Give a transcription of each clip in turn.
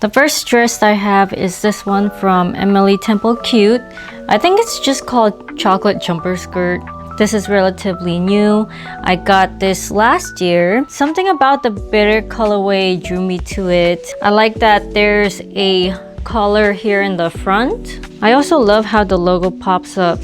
The first dress I have is this one from Emily Temple Cute. I think it's just called chocolate jumper skirt. This is relatively new. I got this last year. Something about the bitter colorway drew me to it. I like that there's a collar here in the front. I also love how the logo pops up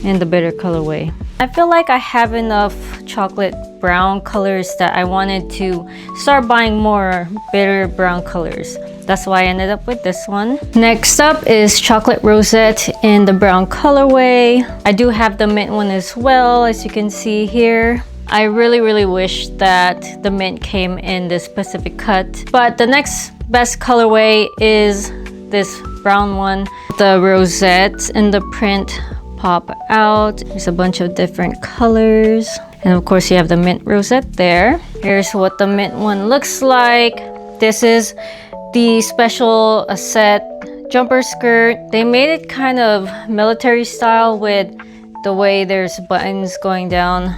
in the bitter colorway. I feel like I have enough chocolate brown colors that I wanted to start buying more bitter brown colors. That's why I ended up with this one. Next up is chocolate rosette in the brown colorway. I do have the mint one as well, as you can see here. I really wish that the mint came in this specific cut. But the next best colorway is this brown one. The rosettes in the print pop out. There's a bunch of different colors. And of course you have the mint rosette there. Here's what the mint one looks like. This is the special set jumper skirt. They made it kind of military style with the way there's buttons going down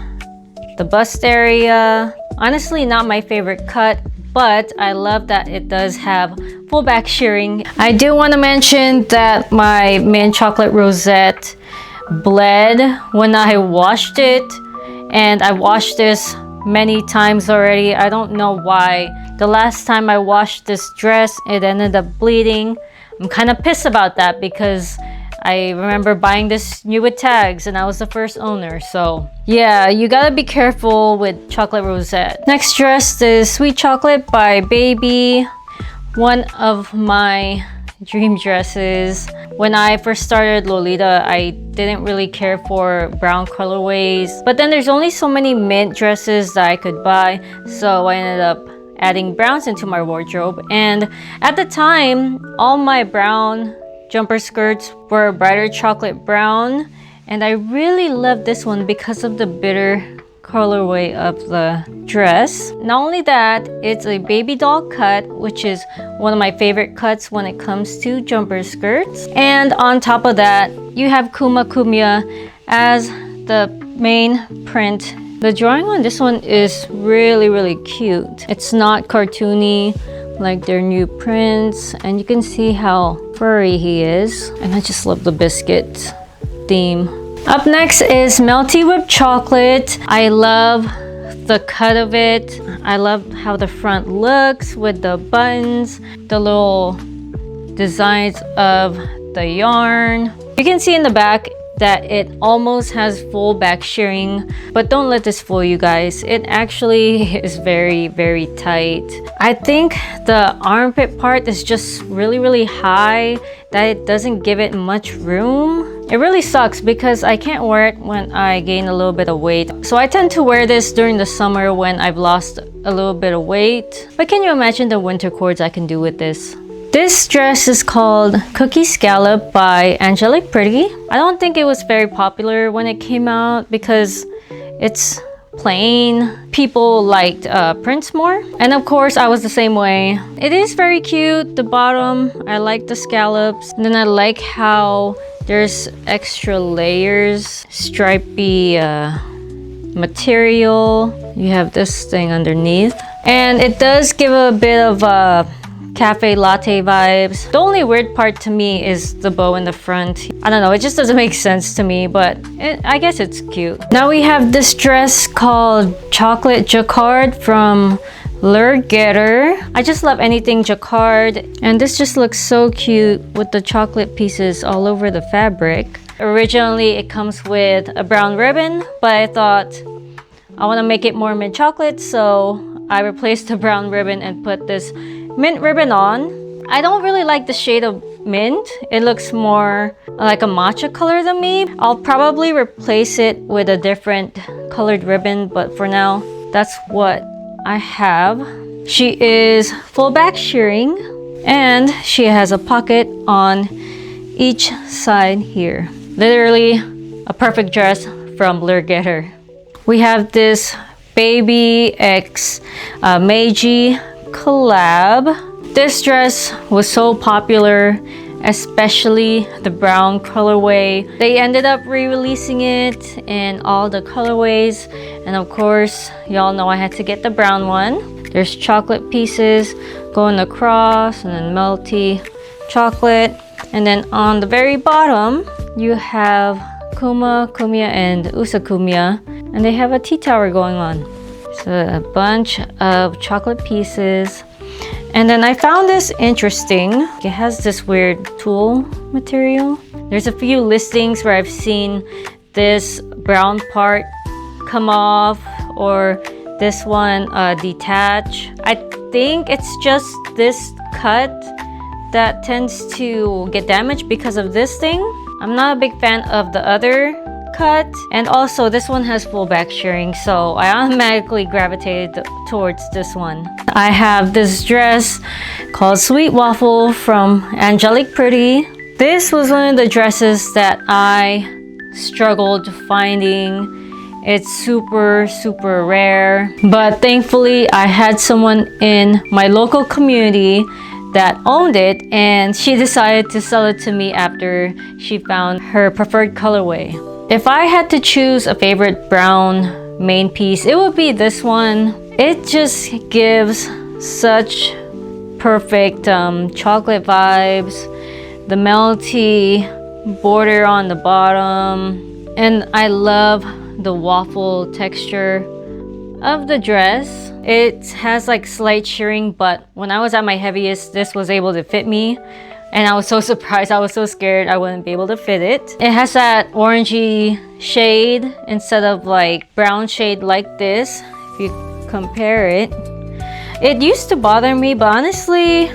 the bust area. Honestly, not my favorite cut, but I love that it does have full back shirring. I do want to mention that my mint chocolate rosette bled when I washed it, and I washed this many times already. I don't know why. The last time I washed this dress, it ended up bleeding. I'm kind of pissed about that because I remember buying this new with tags and I was the first owner. So yeah, you gotta be careful with chocolate rosette. Next dress is Sweet Chocolate by Baby. One of my dream dresses. When I first started Lolita, I didn't really care for brown colorways. But then there's only so many mint dresses that I could buy. So I ended up adding browns into my wardrobe. And at the time, all my brown jumper skirts were brighter chocolate brown. And I really love this one because of the bitter colorway of the dress. Not only that, it's a baby doll cut, which is one of my favorite cuts when it comes to jumper skirts. And on top of that, you have Kumya as the main print. The drawing on this one is really cute. It's not cartoony like their new prints, and you can see how furry he is. And I just love the biscuit theme. Up next is Melty with chocolate. I love the cut of it. I love how the front looks with the buttons, the little designs of the yarn. You can see in the back that it almost has full back shirring, but don't let this fool you guys. It actually is very tight. I think the armpit part is just really high, that it doesn't give it much room. It really sucks because I can't wear it when I gain a little bit of weight. So I tend to wear this during the summer when I've lost a little bit of weight. But can you imagine the winter cords I can do with this? This dress is called Cookie Scallop by Angelic Pretty. I don't think it was very popular when it came out because it's plain. People liked prints more. And of course, I was the same way. It is very cute. The bottom, I like the scallops. And then I like how there's extra layers, stripy material. You have this thing underneath. And it does give a bit of cafe latte vibes. The only weird part to me is the bow in the front. I don't know, it just doesn't make sense to me, but I guess it's cute. Now we have this dress called Chocolate Jacquard from Getter. I just love anything jacquard, and this just looks so cute with the chocolate pieces all over the fabric. Originally it comes with a brown ribbon, but I thought I want to make it more mint chocolate, so I replaced the brown ribbon and put this mint ribbon on. I don't really like the shade of mint. It looks more like a matcha color than me. I'll probably replace it with a different colored ribbon, but for now, that's what I have. She is full back shirring, and she has a pocket on each side here. Literally a perfect dress from Getter. We have this Baby X Meiji collab. This dress was so popular, especially the brown colorway. They ended up re-releasing it in all the colorways, and of course y'all know I had to get the brown one. There's chocolate pieces going across, and then melty chocolate. And then on the very bottom, you have Kumya, and Kumya, and they have a tea tower going on. So a bunch of chocolate pieces. And then I found this interesting. It has this weird tulle material. There's a few listings where I've seen this brown part come off, or this one detach. I think it's just this cut that tends to get damaged because of this thing. I'm not a big fan of the other cut, and also this one has full back shearing, so I automatically gravitated towards this one. I have this dress called Sweet Waffle from Angelic Pretty. This was one of the dresses that I struggled finding. It's super rare, but thankfully I had someone in my local community that owned it, and she decided to sell it to me after she found her preferred colorway. If I had to choose a favorite brown main piece, it would be this one. It just gives such perfect chocolate vibes. The melty border on the bottom, and I love the waffle texture of the dress. It has like slight shearing, but when I was at my heaviest, this was able to fit me, and I was so surprised. I was so scared I wouldn't be able to fit it. It has that orangey shade instead of like brown shade like this. If you compare it, it used to bother me, but honestly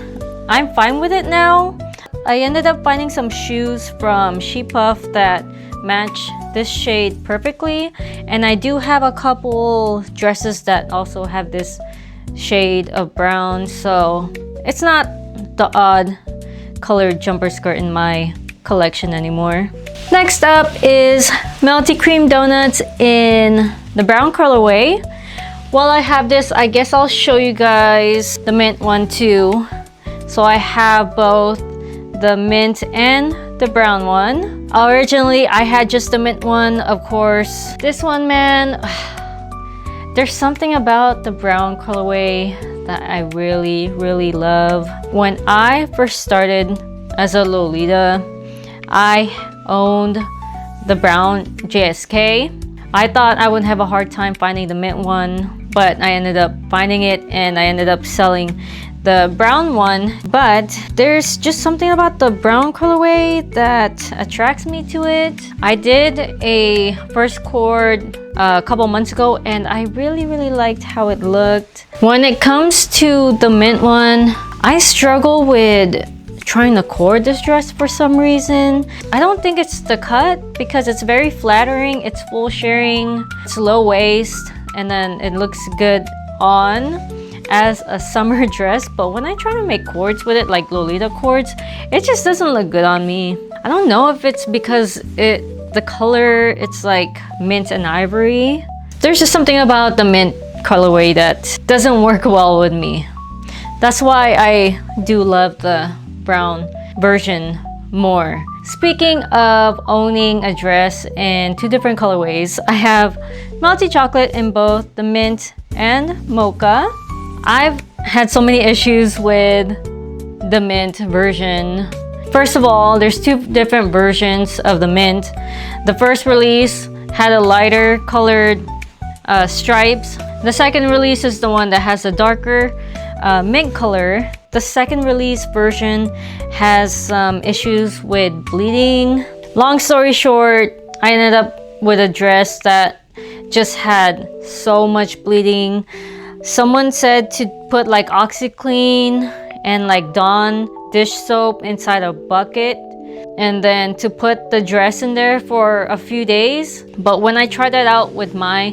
I'm fine with it now. I ended up finding some shoes from She Puff that match this shade perfectly, and I do have a couple dresses that also have this shade of brown, so it's not the odd colored jumper skirt in my collection anymore. Next up is Melty Cream Donuts in the brown colorway. While I have this, I guess I'll show you guys the mint one too. So I have both the mint and the brown one. Originally I had just the mint one, of course. This one, man, there's something about the brown colorway that I really love. When I first started as a Lolita, I owned the brown JSK. I thought I would have a hard time finding the mint one, but I ended up finding it, and I ended up selling the brown one. But there's just something about the brown colorway that attracts me to it. I did a first cord a couple months ago, and I really liked how it looked. When it comes to the mint one, I struggle with trying to cord this dress for some reason. I don't think it's the cut, because it's very flattering. It's full shearing, it's low waist, and then it looks good on as a summer dress. But when I try to make cords with it, like Lolita cords, it just doesn't look good on me. I don't know if it's because the color, it's like mint and ivory. There's just something about the mint colorway that doesn't work well with me. That's why I do love the brown version more. Speaking of owning a dress in two different colorways, I have melty chocolate in both the mint and mocha. I've had so many issues with the mint version. First of all, there's two different versions of the mint. The first release had a lighter colored stripes. The second release is the one that has a darker mint color. The second release version has some issues with bleeding. Long story short, I ended up with a dress that just had so much bleeding. Someone said to put like OxyClean and like Dawn dish soap inside a bucket, and then to put the dress in there for a few days. But when I tried that out with my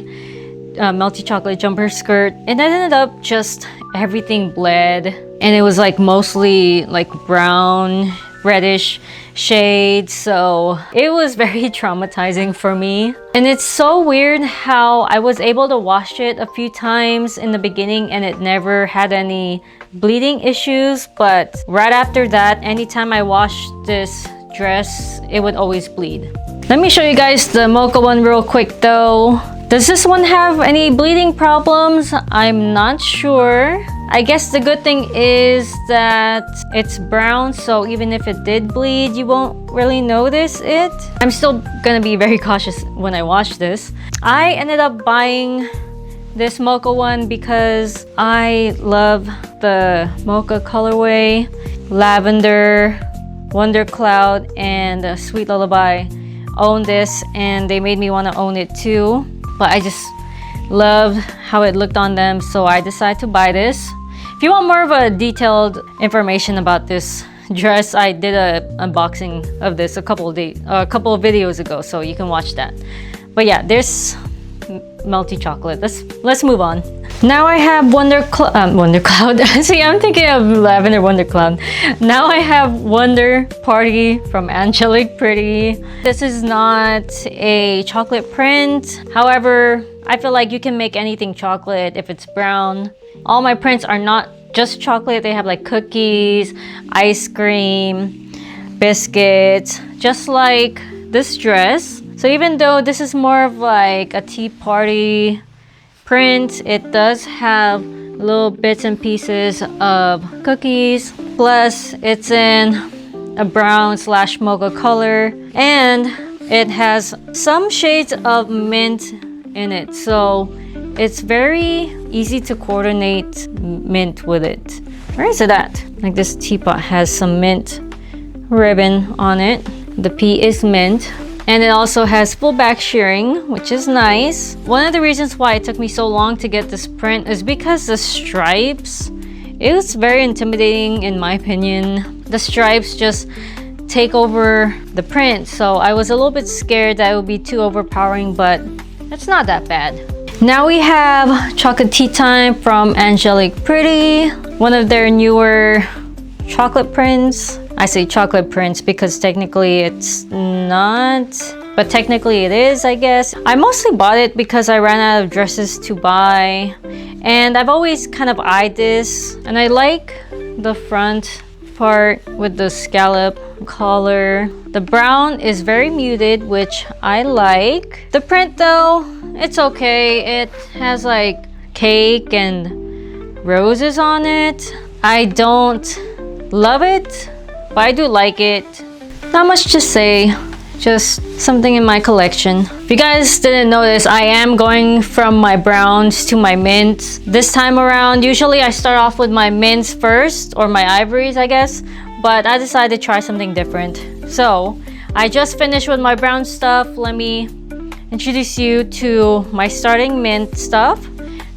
melty chocolate jumper skirt, it ended up just everything bled, and it was like mostly like brown reddish shades, so it was very traumatizing for me. And it's so weird how I was able to wash it a few times in the beginning and it never had any bleeding issues, but right after that, anytime I washed this dress, it would always bleed. Let me show you guys the mocha one real quick though. Does this one have any bleeding problems? I'm not sure. I guess the good thing is that it's brown, so even if it did bleed, you won't really notice it. I'm still gonna be very cautious when I wash this. I ended up buying this mocha one because I love the mocha colorway. Lavender, Wonder Cloud, and Sweet Lullaby own this, and they made me want to own it too. But I just loved how it looked on them, so I decided to buy this. If you want more of a detailed information about this dress, I did an unboxing of this a couple of videos ago, so you can watch that. But yeah, there's Melty chocolate. Let's move on. Now I have Wonder Cloud. See, I'm thinking of Lavender Wonder Cloud. Now I have Wonder Party from Angelic Pretty. This is not a chocolate print. However, I feel like you can make anything chocolate if it's brown. All my prints are not just chocolate. They have like cookies, ice cream, biscuits, just like this dress. So even though this is more of like a tea party print, it does have little bits and pieces of cookies. Plus, it's in a brown / mocha color, and it has some shades of mint in it. So it's very easy to coordinate mint with it. Where is it at? Like this teapot has some mint ribbon on it. The P is mint. And it also has full back shearing, which is nice. One of the reasons why it took me so long to get this print is because the stripes, it was very intimidating in my opinion. The stripes just take over the print, so I was a little bit scared that it would be too overpowering, but it's not that bad. Now we have Chocolate Tea Time from Angelic Pretty, one of their newer chocolate prints. I say chocolate prints because technically it's not, but technically it is, I guess. I mostly bought it because I ran out of dresses to buy, and I've always kind of eyed this, and I like the front part with the scallop color. The brown is very muted, which I like. The print though, it's okay. It has like cake and roses on it. I don't love it, but I do like it. Not much to say, just something in my collection. If you guys didn't notice, I am going from my browns to my mints this time around. Usually I start off with my mints first, or my ivories I guess, but I decided to try something different. So I just finished with my brown stuff. Let me introduce you to my starting mint stuff.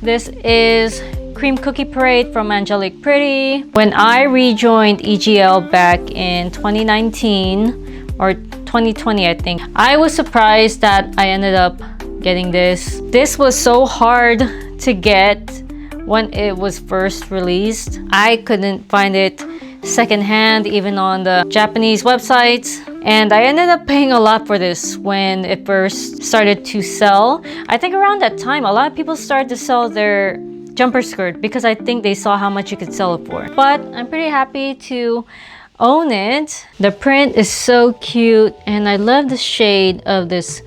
This is Cream Cookie Parade from Angelic Pretty. When I rejoined EGL back in 2019 or 2020, I think, I was surprised that I ended up getting this. This was so hard to get when it was first released. I couldn't find it secondhand, even on the Japanese websites. And I ended up paying a lot for this when it first started to sell. I think around that time, a lot of people started to sell their jumper skirt because I think they saw how much you could sell it for. But I'm pretty happy to own it. The print is so cute, and I love the shade of this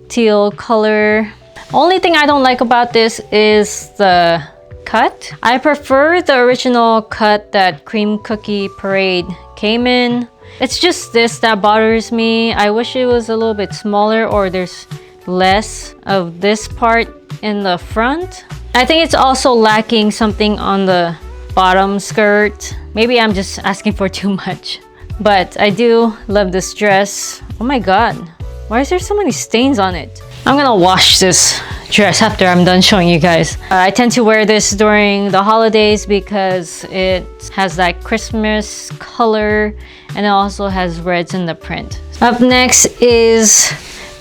teal color. Only thing I don't like about this is the cut. I prefer the original cut that Cream Cookie Parade came in. It's just this that bothers me. I wish it was a little bit smaller, or there's less of this part in the front. I think it's also lacking something on the bottom skirt. Maybe I'm just asking for too much, but I do love this dress. Oh my god, why is there so many stains on it? I'm gonna wash this dress after I'm done showing you guys. I tend to wear this during the holidays because it has that Christmas color, and it also has reds in the print. Up next is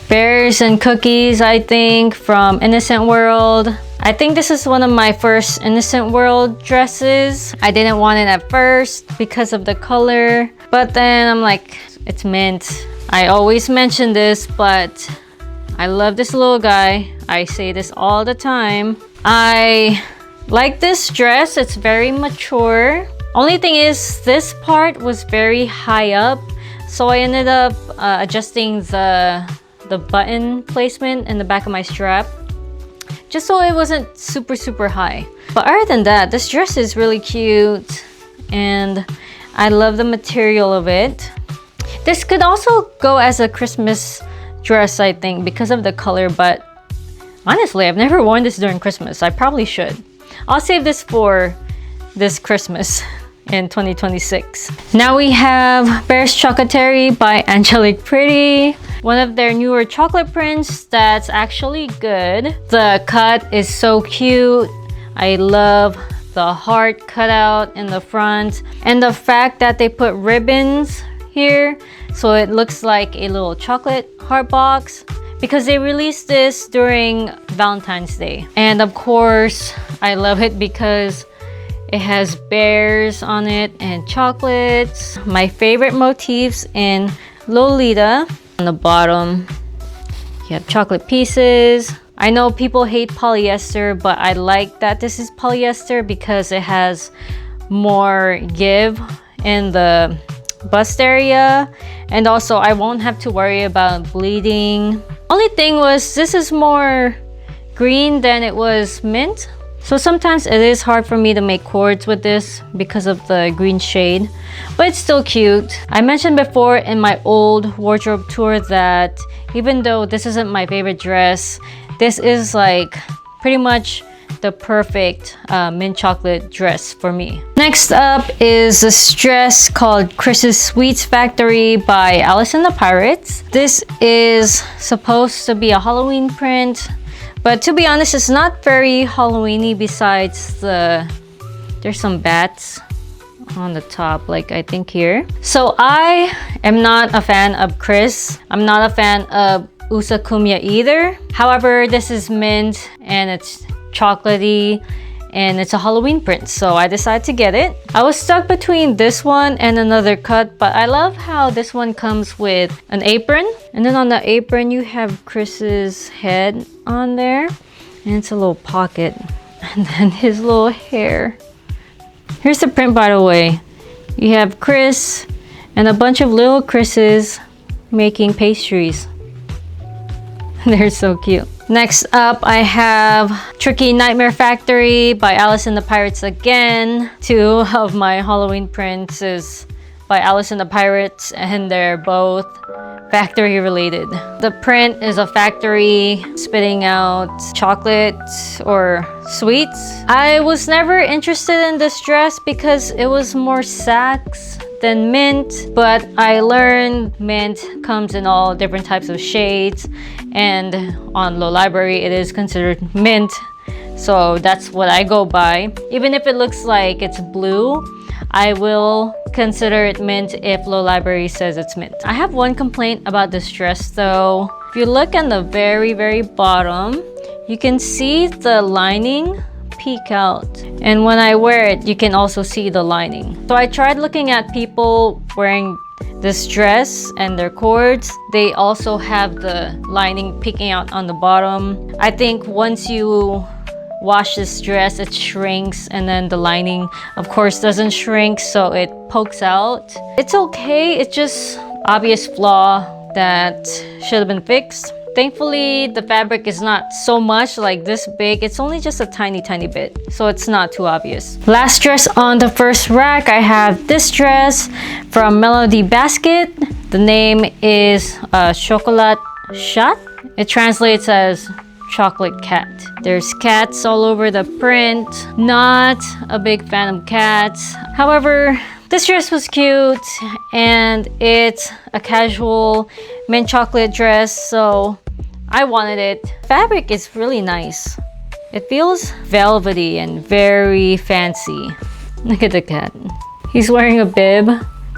Bears and Cookies, I think, from Innocent World. I think this is one of my first Innocent World dresses. I didn't want it at first because of the color, but then I'm like, it's mint. I always mention this, but I love this little guy. I say this all the time. I like this dress. It's very mature. Only thing is, this part was very high up, so I ended up adjusting the button placement in the back of my strap, just so it wasn't super high. But other than that, this dress is really cute and I love the material of it. This could also go as a Christmas dress, I think, because of the color, but honestly, I've never worn this during Christmas. I probably should. I'll save this for this Christmas in 2026. Now we have Bear's Chocolaterie by Angelic Pretty. One of their newer chocolate prints that's actually good. The cut is so cute. I love the heart cutout in the front and the fact that they put ribbons here so it looks like a little chocolate heart box, because they released this during Valentine's Day. And of course, I love it because it has bears on it and chocolates. My favorite motifs in Lolita. On the bottom, you have chocolate pieces. I know people hate polyester, but I like that this is polyester because it has more give in the bust area. And also, I won't have to worry about bleeding. Only thing was, this is more green than it was mint. So sometimes it is hard for me to make cords with this because of the green shade, but it's still cute. I mentioned before in my old wardrobe tour that even though this isn't my favorite dress, this is like pretty much the perfect mint chocolate dress for me. Next up is this dress called Chris's Sweets Factory by Alice and the Pirates. This is supposed to be a Halloween print, but to be honest, it's not very Halloweeny besides there's some bats on the top, like I think here. So I am not a fan of Chris. I'm not a fan of Usa Kumya either. However, this is mint and it's chocolatey and it's a Halloween print, so I decided to get it. I was stuck between this one and another cut, but I love how this one comes with an apron, and then on the apron you have Chris's head on there and it's a little pocket and then his little hair. Here's the print, by the way. You have Chris and a bunch of little Chris's making pastries. They're so cute. Next up, I have Tricky Nightmare Factory by Alice and the Pirates again. Two of my Halloween prints is by Alice and the Pirates, and they're both factory related. The print is a factory spitting out chocolate or sweets. I was never interested in this dress because it was more sax than mint, but I learned mint comes in all different types of shades, and on Low Library it is considered mint, so that's what I go by. Even if it looks like it's blue, I will consider it mint if Low Library says it's mint. I have one complaint about this dress though. If you look on the very bottom, you can see the lining peek out, and when I wear it you can also see the lining. So I tried looking at people wearing this dress and their cords. They also have the lining peeking out on the bottom. I think once you wash this dress it shrinks, and then the lining of course doesn't shrink, so it pokes out. It's okay, it's just obvious flaw that should have been fixed. Thankfully, the fabric is not so much, like this big. It's only just a tiny bit, so it's not too obvious. Last dress on the first rack, I have this dress from Melody Basket. The name is Chocolat Chat. It translates as chocolate cat. There's cats all over the print. Not a big fan of cats. However, this dress was cute and it's a casual mint chocolate dress, so I wanted it. Fabric is really nice. It feels velvety and very fancy. Look at the cat. He's wearing a bib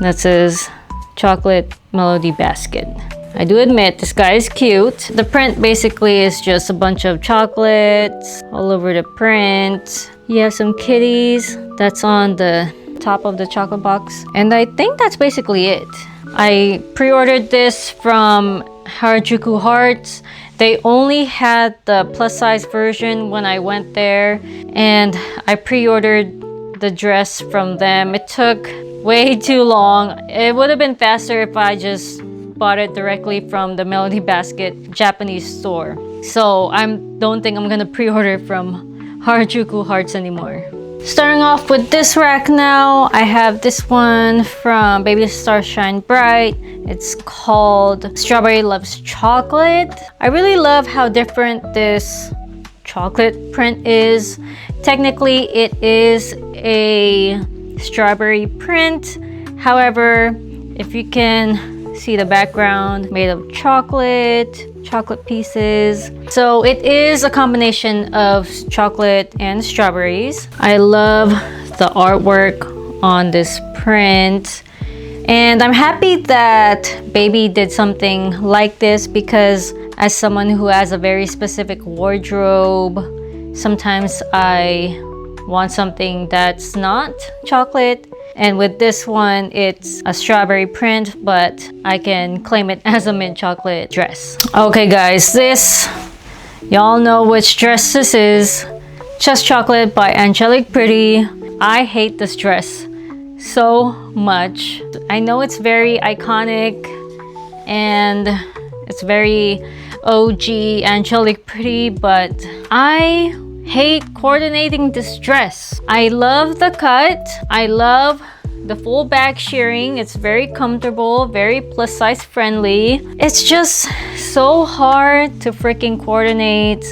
that says Chocolate Melody Basket. I do admit this guy is cute. The print basically is just a bunch of chocolates all over the print. You have some kitties that's on the top of the chocolate box, and I think that's basically it. I pre-ordered this from Harajuku Hearts. They only had the plus size version when I went there, and I pre-ordered the dress from them. It took way too long. It would have been faster if I just bought it directly from the Melody Basket Japanese store. So I don't think I'm gonna pre-order from Harajuku hearts anymore. Starting off with this rack now, I have this one from Baby Star Shine Bright. It's called Strawberry Loves Chocolate. I really love how different this chocolate print is. Technically, it is a strawberry print. However, if you can see the background, made of chocolate pieces. So it is a combination of chocolate and strawberries. I love the artwork on this print. And I'm happy that Baby did something like this because as someone who has a very specific wardrobe, sometimes I want something that's not chocolate. And with this one, it's a strawberry print, but I can claim it as a mint chocolate dress. Okay guys, y'all know which dress this is. Just Chocolate by Angelic Pretty. I hate this dress so much. I know it's very iconic and it's very OG Angelic Pretty, but I hate coordinating this dress. I love the cut. I love the full back shearing. It's very comfortable, very plus size friendly. It's just so hard to freaking coordinate.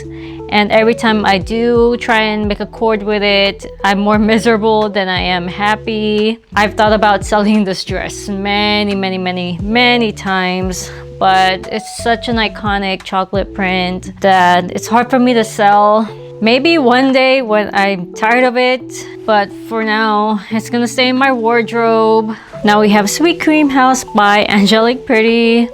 And every time I do try and make a cord with it, I'm more miserable than I am happy. I've thought about selling this dress many times, but it's such an iconic chocolate print that it's hard for me to sell. Maybe one day when I'm tired of it, but for now, it's gonna stay in my wardrobe. Now we have Sweet Cream House by Angelic Pretty.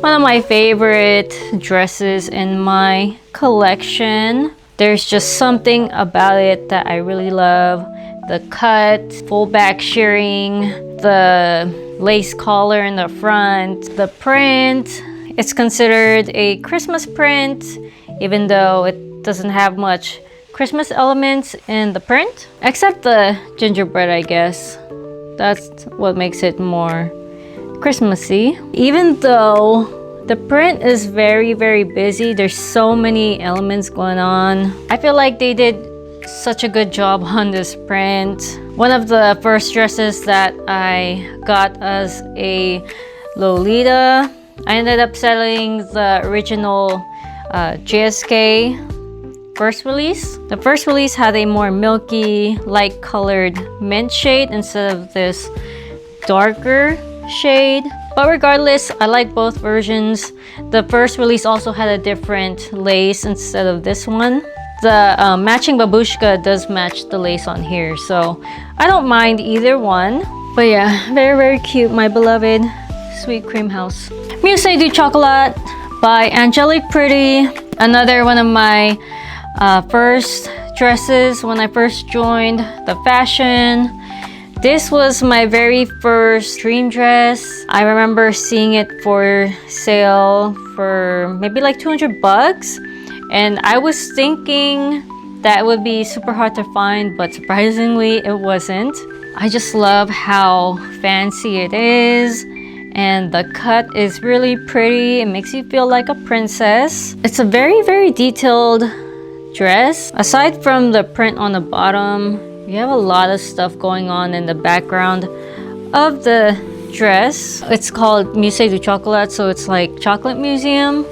One of my favorite dresses in my collection. There's just something about it that I really love. The cut, full back shearing, the lace collar in the front, the print. It's considered a Christmas print, even though it doesn't have much Christmas elements in the print, except the gingerbread, I guess. That's what makes it more Christmassy. Even though the print is very busy, there's so many elements going on. I feel like they did such a good job on this print. One of the first dresses that I got as a Lolita, I ended up selling the original GSK first release. The first release had a more milky, light colored mint shade instead of this darker shade. But regardless, I like both versions. The first release also had a different lace instead of this one. The matching babushka does match the lace on here, so I don't mind either one. But yeah, very cute, my beloved Sweet Cream House. Musee du Chocolat by Angelic Pretty. Another one of my first dresses when I first joined the fashion. This was my very first dream dress. I remember seeing it for sale for maybe like 200 bucks. And I was thinking that would be super hard to find, but surprisingly it wasn't. I just love how fancy it is. And the cut is really pretty. It makes you feel like a princess. It's a very detailed dress. Aside from the print on the bottom, you have a lot of stuff going on in the background of the dress. It's called Musée du Chocolat, so it's like chocolate museum.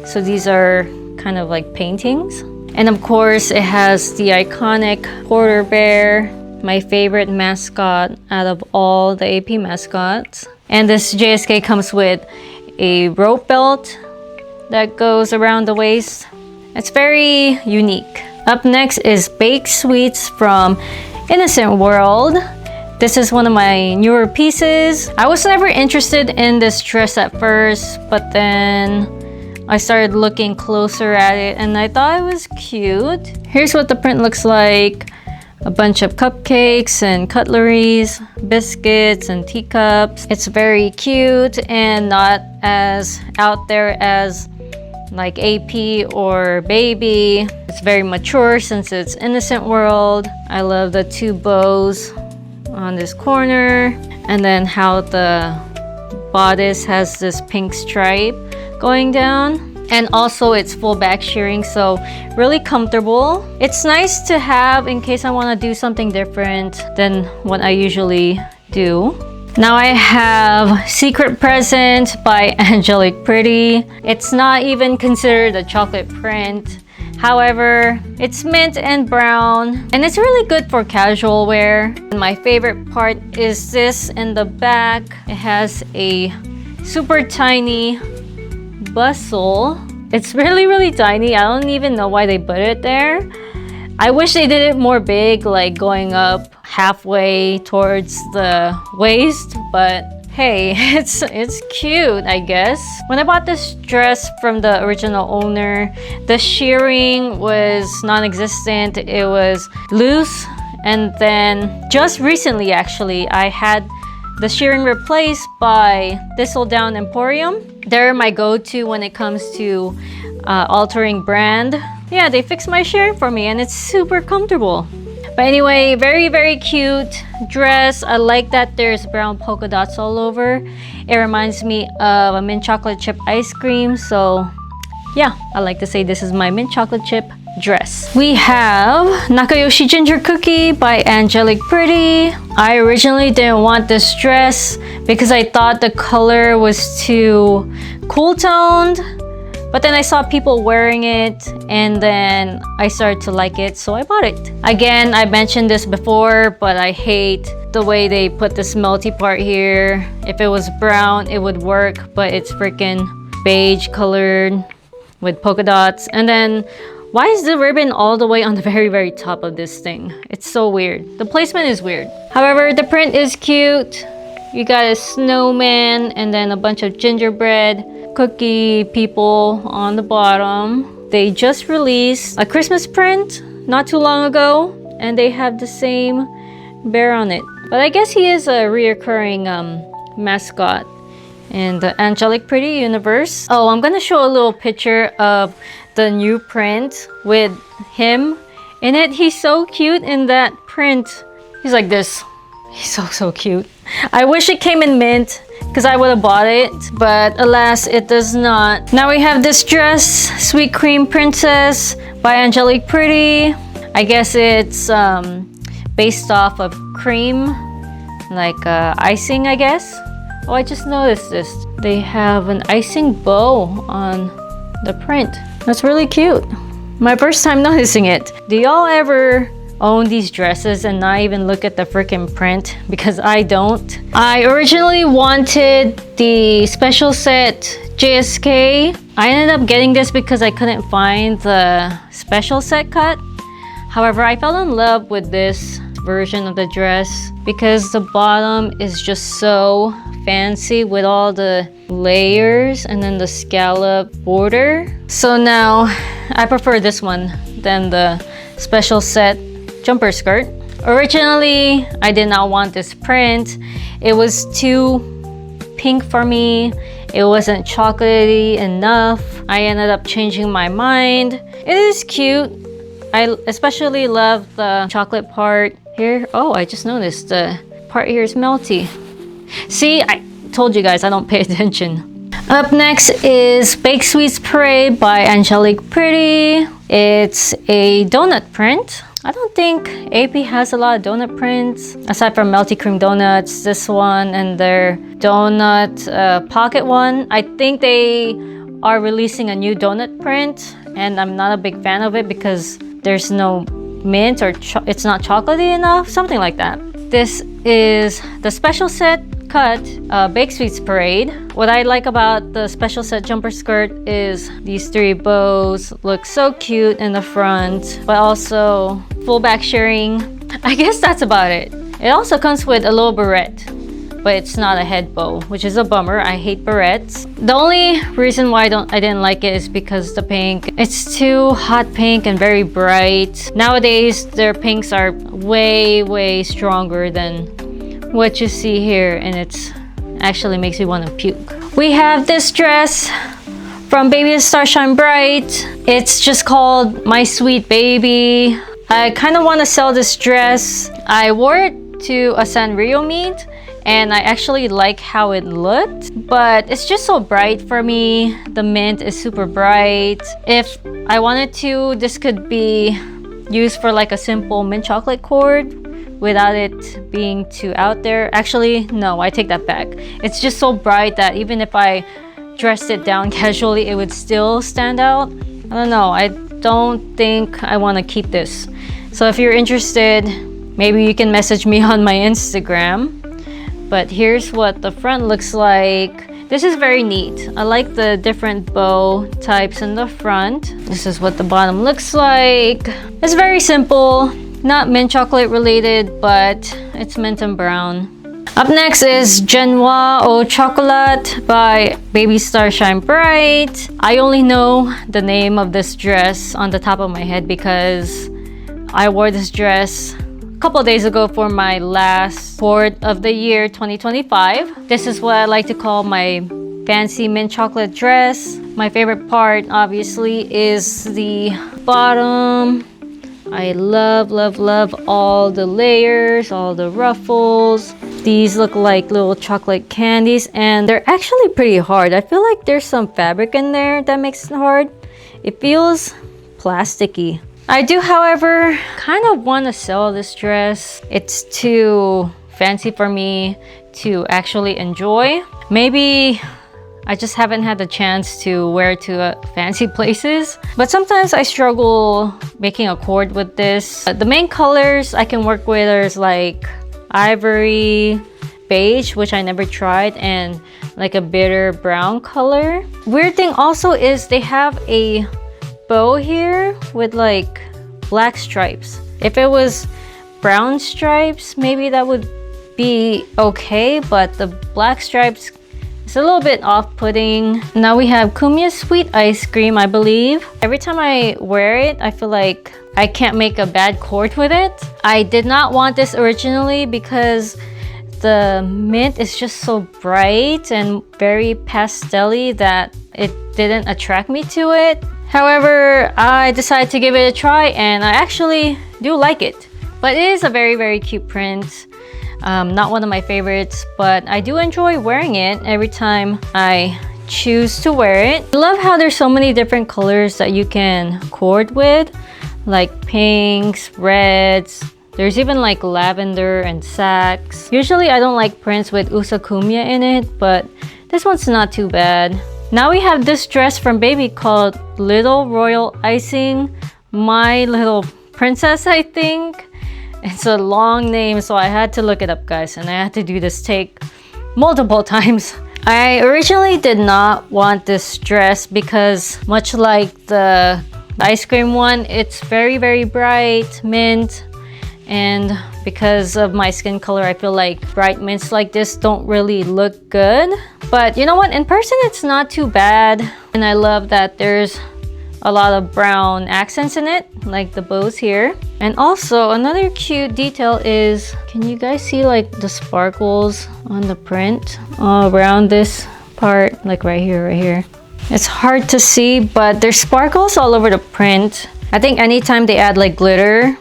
So these are kind of like paintings. And of course, it has the iconic Porter Bear, my favorite mascot out of all the AP mascots. And this JSK comes with a rope belt that goes around the waist. It's very unique. Up next is Baked Sweets from Innocent World. This is one of my newer pieces. I was never interested in this dress at first, but then I started looking closer at it and I thought it was cute. Here's what the print looks like. A bunch of cupcakes and cutleries, biscuits and teacups. It's very cute and not as out there as like AP or Baby. It's very mature since it's Innocent World. I love the two bows on this corner and then how the bodice has this pink stripe going down. and also it's full back shearing, so really comfortable. It's nice to have in case I want to do something different than what I usually do. Now I have Secret Present by Angelic Pretty. It's not even considered a chocolate print. However, it's mint and brown, and it's really good for casual wear. My favorite part is this in the back. It has a super tiny bustle. It's really tiny. I don't even know why they put it there. I wish they did it more big, like going up halfway towards the waist, but hey, it's cute, I guess. When I bought this dress from the original owner, the shearing was non-existent. It was loose, and then just recently actually I had the shearing replaced by Thistledown Emporium. They're my go-to when it comes to altering brand. Yeah, they fixed my shearing for me and it's super comfortable. But anyway, very cute dress. I like that there's brown polka dots all over. It reminds me of a mint chocolate chip ice cream. So yeah, I like to say this is my mint chocolate chip dress. We have Nakayoshi Ginger Cookie by Angelic Pretty. I originally didn't want this dress because I thought the color was too cool toned. But then I saw people wearing it and then I started to like it, so I bought it. Again, I mentioned this before, but I hate the way they put this melty part here. If it was brown, it would work, but it's freaking beige colored with polka dots. And then why is the ribbon all the way on the very top of this thing? It's so weird. The placement is weird. However, the print is cute. You got a snowman and then a bunch of gingerbread cookie people on the bottom. They just released a Christmas print not too long ago, and they have the same bear on it. But I guess he is a reoccurring mascot in the Angelic Pretty universe. Oh, I'm gonna show a little picture of the new print with him in it. He's so cute in that print. He's like this. He's so cute. I wish it came in mint because I would have bought it, but alas, it does not. Now we have this dress, Sweet Cream Princess by Angelic Pretty. I guess it's based off of cream, like icing, I guess. Oh, I just noticed this. They have an icing bow on the print. That's really cute. My first time noticing it. Do y'all ever own these dresses and not even look at the freaking print? Because I don't. I originally wanted the special set JSK. I ended up getting this because I couldn't find the special set cut. However, I fell in love with this version of the dress because the bottom is just so fancy with all the layers and then the scallop border. So now I prefer this one than the special set jumper skirt. Originally, I did not want this print. It was too pink for me. It wasn't chocolatey enough. I ended up changing my mind. It is cute. I especially love the chocolate part here. Oh, I just noticed the part here is melty. See, I told you guys I don't pay attention. Up next is Baked Sweets Parade by Angelic Pretty. It's a donut print. I don't think AP has a lot of donut prints aside from Melty Cream Donuts, this one, and their donut pocket one. I think they are releasing a new donut print, and I'm not a big fan of it because there's no mint or it's not chocolatey enough, something like that. This is the special set cut Baked Sweets Parade. What I like about the special set jumper skirt is these three bows look so cute in the front, but also full back shearing. I guess that's about it. It also comes with a little barrette, but it's not a head bow, which is a bummer. I hate barrettes. The only reason why I didn't like it is because the pink. It's too hot pink and very bright. Nowadays, their pinks are way stronger than what you see here, and it's actually makes me want to puke. We have this dress from Baby Star Shine Bright. It's just called My Sweet Baby. I kind of want to sell this dress. I wore it to a Sanrio meet and I actually like how it looked, but it's just so bright for me. The mint is super bright. If I wanted to, this could be used for like a simple mint chocolate cord without it being too out there. Actually, no, I take that back. It's just so bright that even if I dressed it down casually, it would still stand out. I don't know, I don't think I want to keep this. So if you're interested, maybe you can message me on my Instagram. But here's what the front looks like. This is very neat. I like the different bow types in the front. This is what the bottom looks like. It's very simple, not mint chocolate related, but it's mint and brown. Up next is Genoise Au Chocolat by Baby Star Shine Bright. I only know the name of this dress on the top of my head because I wore this dress couple days ago for my last port of the year 2025. This is what I like to call my fancy mint chocolate dress. My favorite part obviously is the bottom. I love all the layers, all the ruffles. These look like little chocolate candies and they're actually pretty hard. I feel like there's some fabric in there that makes it hard. It feels plasticky. I do, however, kind of want to sell this dress. It's too fancy for me to actually enjoy. Maybe I just haven't had the chance to wear it to fancy places. But sometimes I struggle making a cord with this. The main colors I can work with are like ivory, beige, which I never tried, and like a bitter brown color. Weird thing also is they have a bow here with like black stripes. If it was brown stripes, maybe that would be okay, but the black stripes is a little bit off-putting. Now we have Kumya sweet ice cream, I believe. Every time I wear it, I feel like I can't make a bad cord with it. I did not want this originally because the mint is just so bright and very pastel-y that it didn't attract me to it. However, I decided to give it a try and I actually do like it. But it is a very cute print. Not one of my favorites, but I do enjoy wearing it every time I choose to wear it. I love how there's so many different colors that you can cord with, like pinks, reds. There's even like lavender and sax. Usually I don't like prints with usakumya in it, but this one's not too bad. Now we have this dress from Baby called Little Royal Icing, My Little Princess, I think. It's a long name, so I had to look it up, guys, and I had to do this take multiple times. I originally did not want this dress because much like the ice cream one, it's very bright mint, and because of my skin color, I feel like bright mints like this don't really look good. But you know what? In person, it's not too bad. And I love that there's a lot of brown accents in it, like the bows here. And also, another cute detail is, can you guys see like the sparkles on the print around this part? Like right here. It's hard to see, but there's sparkles all over the print. I think anytime they add like glitter,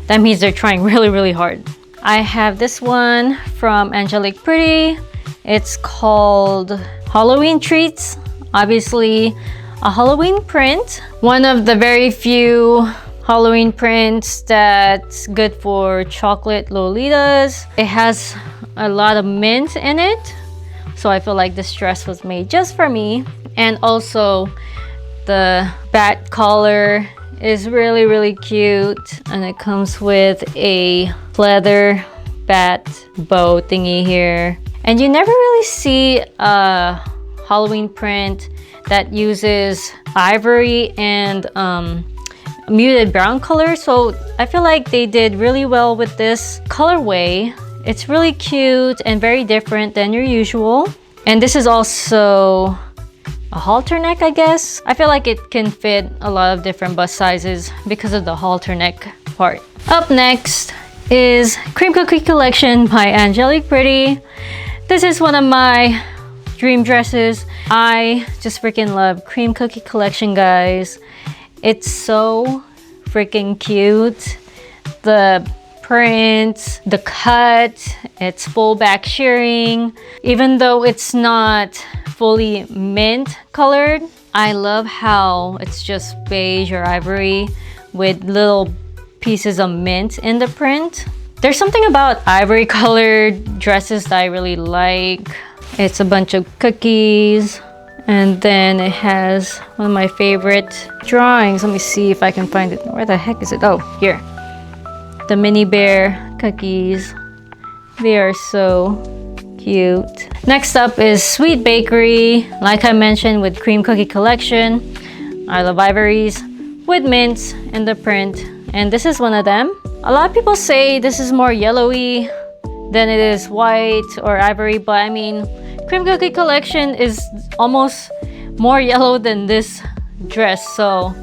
that means they're trying really hard. I have this one from Angelic Pretty. It's called Halloween Treats. Obviously, a Halloween print. One of the very few Halloween prints that's good for chocolate Lolitas. It has a lot of mint in it, so I feel like this dress was made just for me. And also, the bat collar is really cute, and it comes with a leather bat bow thingy here. And you never really see a Halloween print that uses ivory and muted brown color, so I feel like they did really well with this colorway. It's really cute and very different than your usual. And this is also a halter neck, I guess. I feel like it can fit a lot of different bust sizes because of the halter neck part. Up next is Cream Cookie Collection by Angelic Pretty. This is one of my dream dresses. I just freaking love Cream Cookie Collection, guys. It's so freaking cute. The print, the cut, it's full back shearing. Even though it's not fully mint colored, I love how it's just beige or ivory with little pieces of mint in the print. There's something about ivory colored dresses that I really like. It's a bunch of cookies, and then it has one of my favorite drawings. Let me see if I can find it. Where the heck is it? Oh, here. The mini bear cookies. They are so cute. Next up is Sweet Bakery. Like I mentioned with Cream Cookie Collection, I love ivories with mints in the print, and this is one of them. A lot of people say this is more yellowy than it is white or ivory, but I mean, Cream Cookie Collection is almost more yellow than this dress, so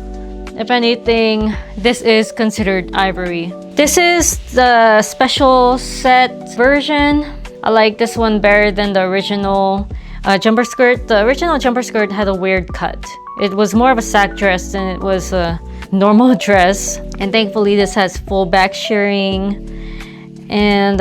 if anything, this is considered ivory. This is the special set version. I like this one better than the original jumper skirt. The original jumper skirt had a weird cut. It was more of a sack dress than it was a normal dress. And thankfully this has full back shearing. And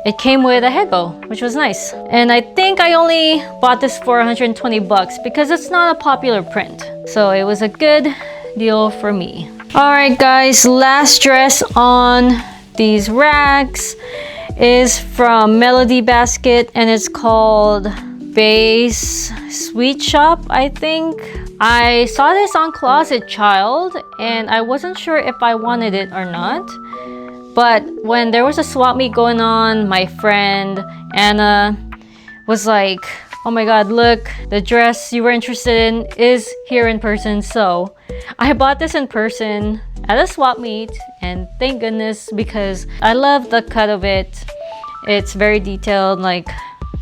it came with a head bow, which was nice. And I think I only bought this for 120 bucks because it's not a popular print. So it was a good deal for me. Alright guys, last dress on these racks is from Melody Basket, and it's called Base Sweet Shop, I think. I saw this on Closet Child and I wasn't sure if I wanted it or not. But when there was a swap meet going on, my friend Anna was like, oh my god, look, the dress you were interested in is here in person. So I bought this in person at a swap meet, and thank goodness, because I love the cut of it. It's very detailed, like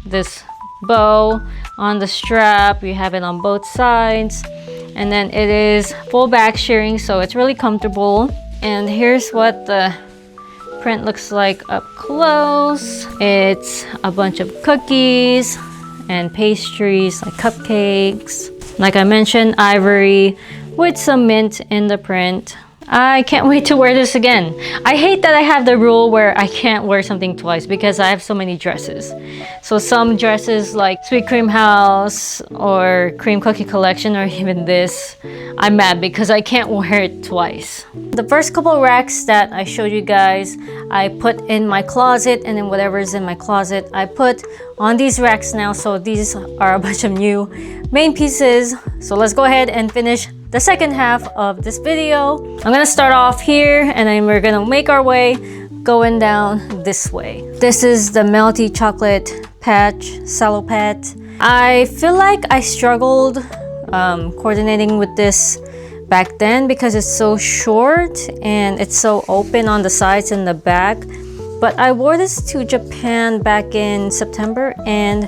this bow on the strap. You have it on both sides, and then it is full back shearing, so it's really comfortable. And here's what the print looks like up close. It's a bunch of cookies and pastries like cupcakes. Like I mentioned, ivory with some mint in the print. I can't wait to wear this again. I hate that I have the rule where I can't wear something twice because I have so many dresses. So some dresses like Sweet Cream House or Cream Cookie Collection, or even this, I'm mad because I can't wear it twice. The first couple racks that I showed you guys, I put in my closet, and then whatever is in my closet, I put on these racks now. So these are a bunch of new main pieces. So let's go ahead and finish the second half of this video. I'm gonna start off here, and then we're gonna make our way going down this way. This is the Melty chocolate patch Salopette. I feel like I struggled coordinating with this back then because it's so short and it's so open on the sides and the back. But I wore this to Japan back in September and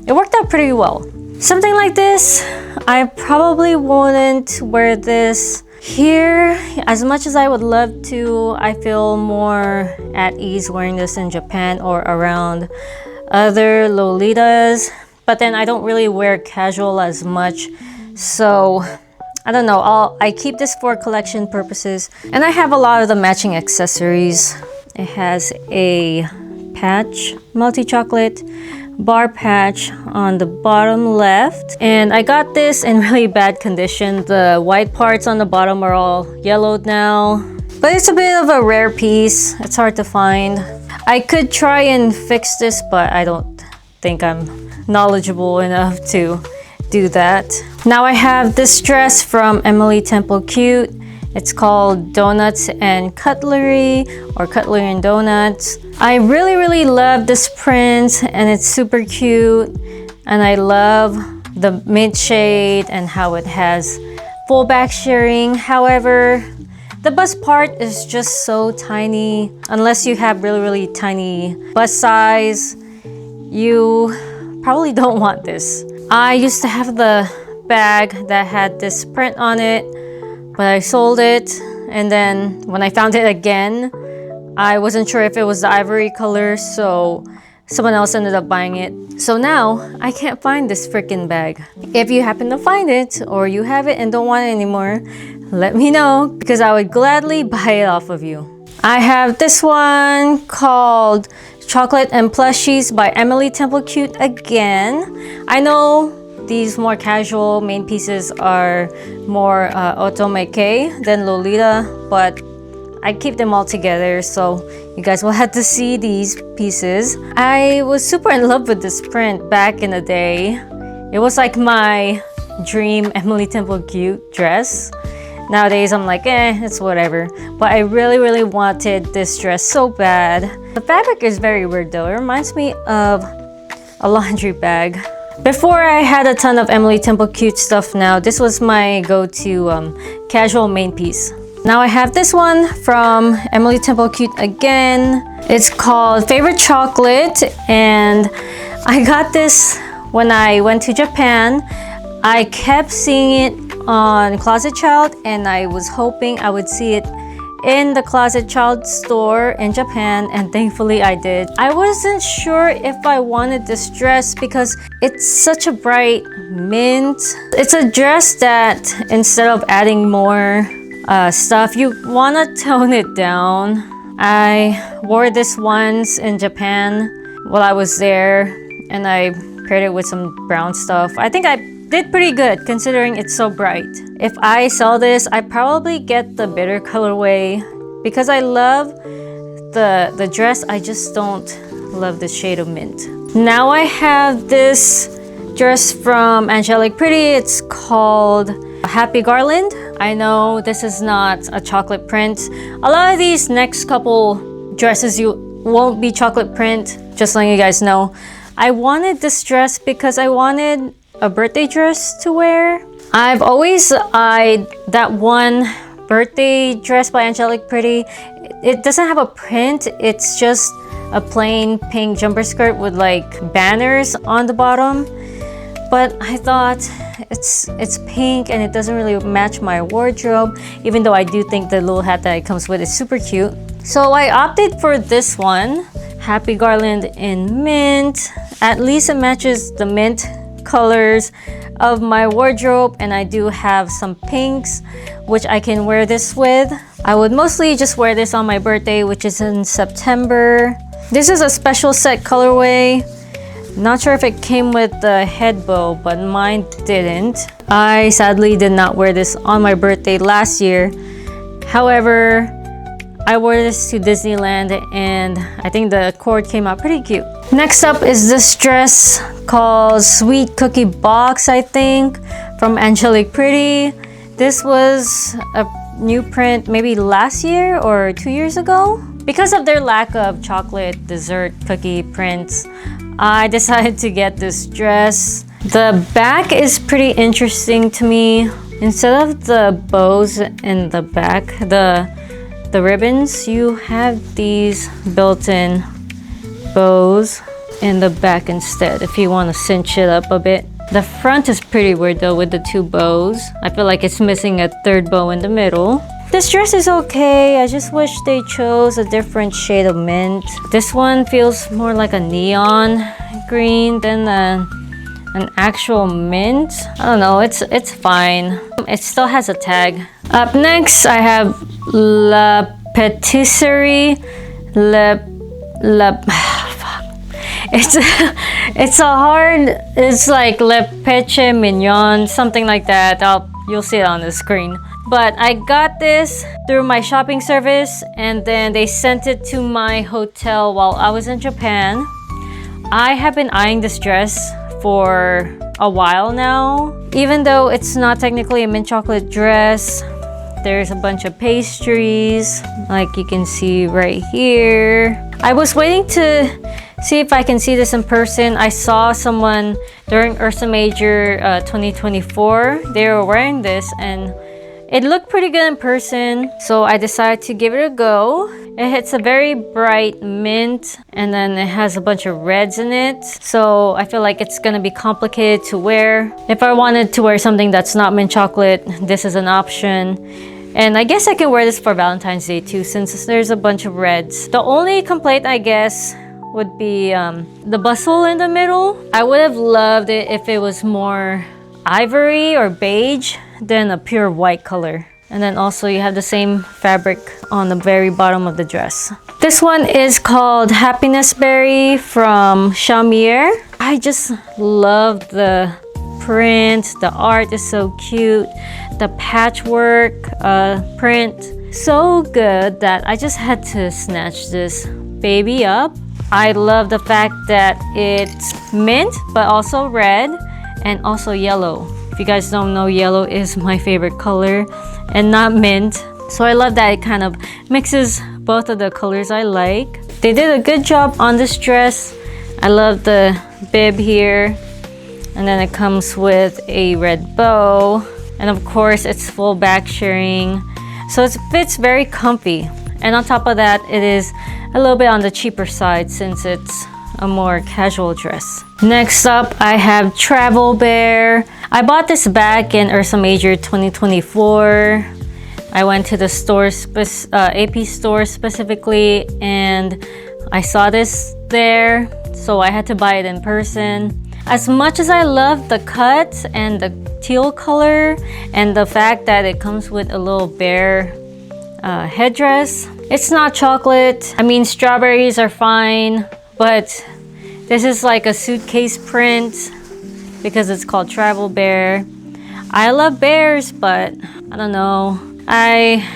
it worked out pretty well. Something like this, I probably wouldn't wear this here as much as I would love to. I feel more at ease wearing this in Japan or around other Lolitas, but then I don't really wear casual as much, so I don't know. I keep this for collection purposes, and I have a lot of the matching accessories. It has a patch, Melty chocolate bar patch on the bottom left, and I got this in really bad condition. The white parts on the bottom are all yellowed now, but it's a bit of a rare piece. It's hard to find. I could try and fix this, but I don't think I'm knowledgeable enough to do that. Now I have this dress from Emily Temple Cute. It's called Donuts and Cutlery, or Cutlery and Donuts. I really love this print, and it's super cute, and I love the mint shade and how it has full back shearing. However, the bust part is just so tiny. Unless you have really tiny bust size, you probably don't want this. I used to have the bag that had this print on it, but I sold it, and then when I found it again, I wasn't sure if it was the ivory color, so someone else ended up buying it. So now I can't find this freaking bag. If you happen to find it, or you have it and don't want it anymore, let me know, because I would gladly buy it off of you. I have this one called Chocolate and Plushies by Emily Temple Cute again. I know these more casual main pieces are more otomake than Lolita, but I keep them all together, so you guys will have to see these pieces. I was super in love with this print back in the day. It was like my dream Emily Temple Cute dress. Nowadays, I'm like, it's whatever. But I really wanted this dress so bad. The fabric is very weird though. It reminds me of a laundry bag. Before I had a ton of Emily Temple Cute stuff now, this was my go-to casual main piece. Now I have this one from Emily Temple Cute again. It's called Favorite Chocolate, and I got this when I went to Japan. I kept seeing it on Closet Child, and I was hoping I would see it in the Closet Child store in Japan, and thankfully I did. I wasn't sure if I wanted this dress because it's such a bright mint. It's a dress that instead of adding more stuff, you want to tone it down. I wore this once in Japan while I was there, and I paired it with some brown stuff. I think I did pretty good considering it's so bright. If I sell this, I probably get the bitter colorway because I love the dress. I just don't love the shade of mint. Now I have this dress from Angelic Pretty. It's called Happy Garland. I know this is not a chocolate print. A lot of these next couple dresses you won't be chocolate print, just letting you guys know. I wanted this dress because I wanted a birthday dress to wear. I've always eyed that one birthday dress by Angelic Pretty. It doesn't have a print, it's just a plain pink jumper skirt with like banners on the bottom. But I thought it's pink and it doesn't really match my wardrobe, even though I do think the little hat that it comes with is super cute. So I opted for this one, Happy Garland in mint. At least it matches the mint colors of my wardrobe, and I do have some pinks which I can wear this with. I would mostly just wear this on my birthday, which is in September. This is a special set colorway. Not sure if it came with the head bow, but mine didn't. I sadly did not wear this on my birthday last year. However, I wore this to Disneyland and I think the cord came out pretty cute. Next up is this dress called Sweet Cookie Box, I think, from Angelic Pretty. This was a new print maybe last year or 2 years ago. Because of their lack of chocolate dessert cookie prints, I decided to get this dress. The back is pretty interesting to me. Instead of the bows in the back, the ribbons, you have these built-in bows in the back instead if you want to cinch it up a bit. The front is pretty weird though with the two bows. I feel like it's missing a third bow in the middle. This dress is okay. I just wish they chose a different shade of mint. This one feels more like a neon green than an actual mint. I don't know, it's fine. It still has a tag. Up next, I have La Patisserie. It's like Le Peche Mignon, something like that. You'll see it on the screen. But I got this through my shopping service, and then they sent it to my hotel while I was in Japan. I have been eyeing this dress for a while now. Even though it's not technically a mint chocolate dress, there's a bunch of pastries, like you can see right here. I was waiting to see if I can see this in person. I saw someone during Ursa Major 2024. They were wearing this and it looked pretty good in person, so I decided to give it a go. It's a very bright mint, and then it has a bunch of reds in it, so I feel like it's gonna be complicated to wear. If I wanted to wear something that's not mint chocolate, this is an option. And I guess I can wear this for Valentine's Day too, since there's a bunch of reds. The only complaint, I guess, would be the bustle in the middle. I would have loved it if it was more ivory or beige than a pure white color. And then also you have the same fabric on the very bottom of the dress. This one is called Happiness Berry from Shamiierre. I just love the print. The art is so cute. The patchwork print, so good that I just had to snatch this baby up. I love the fact that it's mint, but also red and also yellow. If you guys don't know, yellow is my favorite color and not mint. So I love that it kind of mixes both of the colors I like. They did a good job on this dress. I love the bib here. And then it comes with a red bow. And of course, it's full back shirring. So it fits very comfy. And on top of that, it is a little bit on the cheaper side since it's a more casual dress. Next up, I have Travel Bear. I bought this back in Ursa Major 2024. I went to the store, AP store specifically, and I saw this there, so I had to buy it in person. As much as I love the cut and the teal color and the fact that it comes with a little bear headdress, it's not chocolate. I mean, strawberries are fine, but this is like a suitcase print because it's called Travel Bear. I love bears, but I don't know. I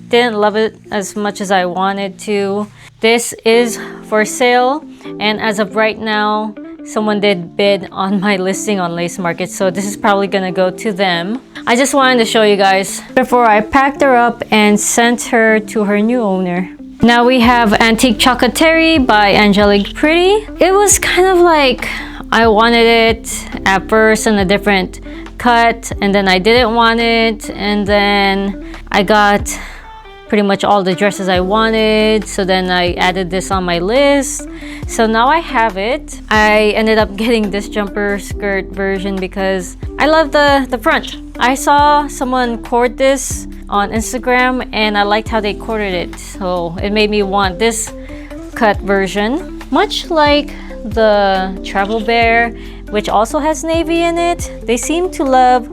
didn't love it as much as I wanted to. This is for sale, and as of right now, someone did bid on my listing on Lace Market, so this is probably gonna go to them. I just wanted to show you guys before I packed her up and sent her to her new owner. Now we have Antique Chocolaterie by Angelic Pretty. It was kind of like I wanted it at first in a different cut, and then I didn't want it, and then I got pretty much all the dresses I wanted, so then I added this on my list. So now I have it. I ended up getting this jumper skirt version because I love the front. I saw someone cord this on Instagram and I liked how they corded it, so it made me want this cut version. Much like the Travel Bear, which also has navy in it, they seem to love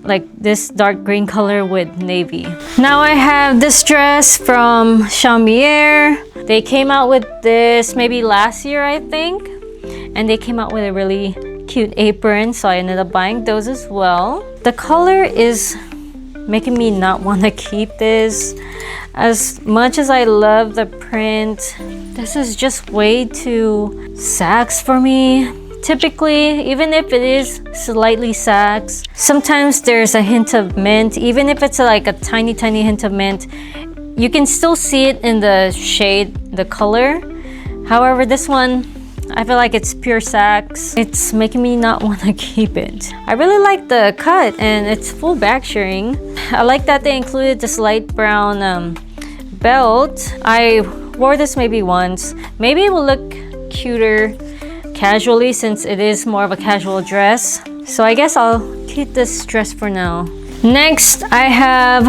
like this dark green color with navy. Now I have this dress from Shamiierre. They came out with this maybe last year, I think, and they came out with a really cute apron, so I ended up buying those as well. The color is making me not want to keep this. As much as I love the print, this is just way too sags for me. Typically, even if it is slightly sags, sometimes there's a hint of mint. Even if it's like a tiny hint of mint, you can still see it in the shade, the color. However, this one, I feel like it's pure sags. It's making me not want to keep it. I really like the cut and it's full back shirring. I like that they included this light brown belt. I wore this maybe once. Maybe it will look cuter casually since it is more of a casual dress. So I guess I'll keep this dress for now. Next, I have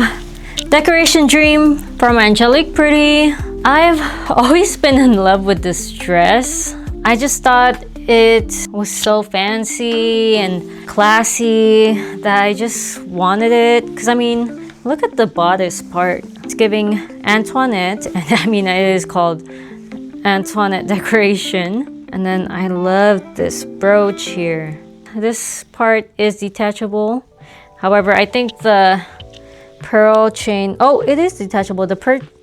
Decoration Dream from Angelic Pretty. I've always been in love with this dress. I just thought it was so fancy and classy that I just wanted it. Because I mean, look at the bodice part. It's giving Antoinette, and I mean it is called Antoinette Decoration. And then I love this brooch here. This part is detachable. However, I think the pearl chain, oh, it is detachable. The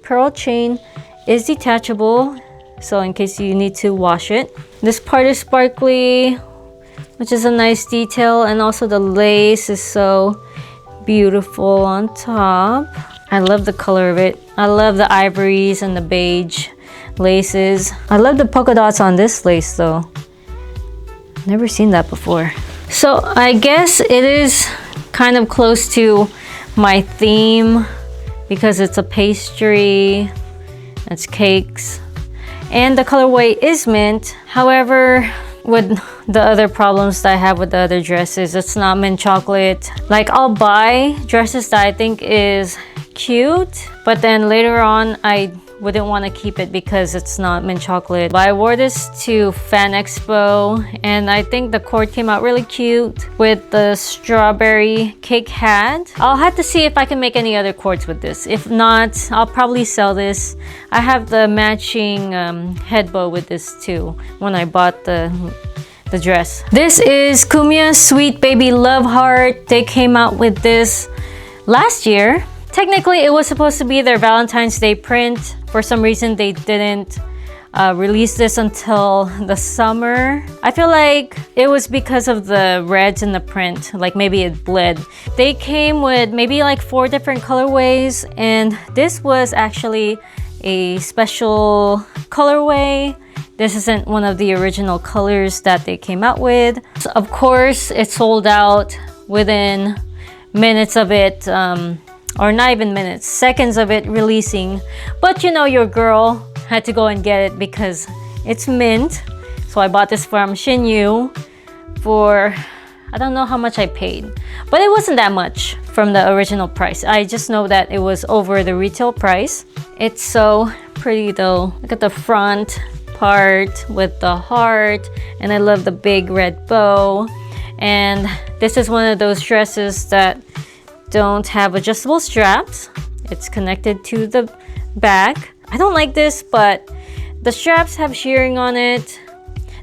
pearl chain is detachable, so in case you need to wash it. This part is sparkly, which is a nice detail, and also the lace is so beautiful on top. I love the color of it. I love the ivories and the beige laces. I love the polka dots on this lace though. Never seen that before. So I guess it is kind of close to my theme because it's a pastry, it's cakes, and the colorway is mint. However, with the other problems that I have with the other dresses, it's not mint chocolate. Like, I'll buy dresses that I think is cute, but then later on I wouldn't want to keep it because it's not mint chocolate. But I wore this to Fan Expo, and I think the cord came out really cute with the strawberry cake hat. I'll have to see if I can make any other cords with this. If not, I'll probably sell this. I have the matching head bow with this too when I bought the dress. This is Kumya Sweet Baby Love Heart. They came out with this last year. Technically, it was supposed to be their Valentine's Day print. For some reason, they didn't release this until the summer. I feel like it was because of the reds in the print, like maybe it bled. They came with maybe like 4 different colorways, and this was actually a special colorway. This isn't one of the original colors that they came out with. So of course, it sold out within minutes of it, or not even minutes, seconds of it releasing. But you know, your girl had to go and get it because it's mint. So I bought this from Xinyu for, I don't know how much I paid, but it wasn't that much from the original price. I just know that it was over the retail price. It's so pretty though. Look at the front part with the heart, and I love the big red bow. And this is one of those dresses that don't have adjustable straps. It's connected to the back. I don't like this, but the straps have shearing on it.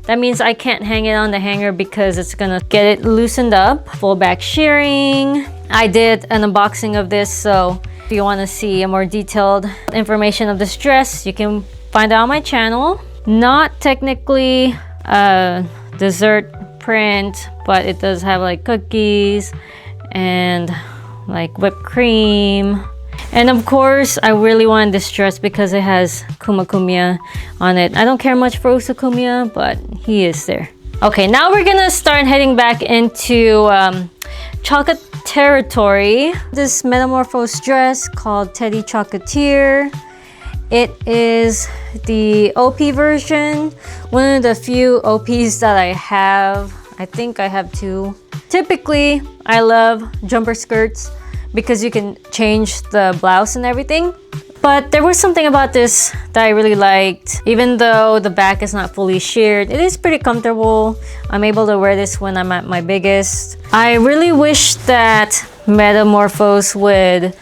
That means I can't hang it on the hanger because it's gonna get it loosened up. Full back shearing. I did an unboxing of this, so if you want to see a more detailed information of this dress, you can find it on my channel. Not technically a dessert print, but it does have like cookies and like whipped cream. And of course, I really wanted this dress because it has Kumya on it. I don't care much for Kumya, but he is there. Okay, now we're gonna start heading back into chocolate territory. This Metamorphose dress called Teddy Chocolatier. It is the OP version, one of the few OPs that I have. I think I have 2. Typically, I love jumper skirts because you can change the blouse and everything. But there was something about this that I really liked. Even though the back is not fully sheared, it is pretty comfortable. I'm able to wear this when I'm at my biggest. I really wish that Metamorphose would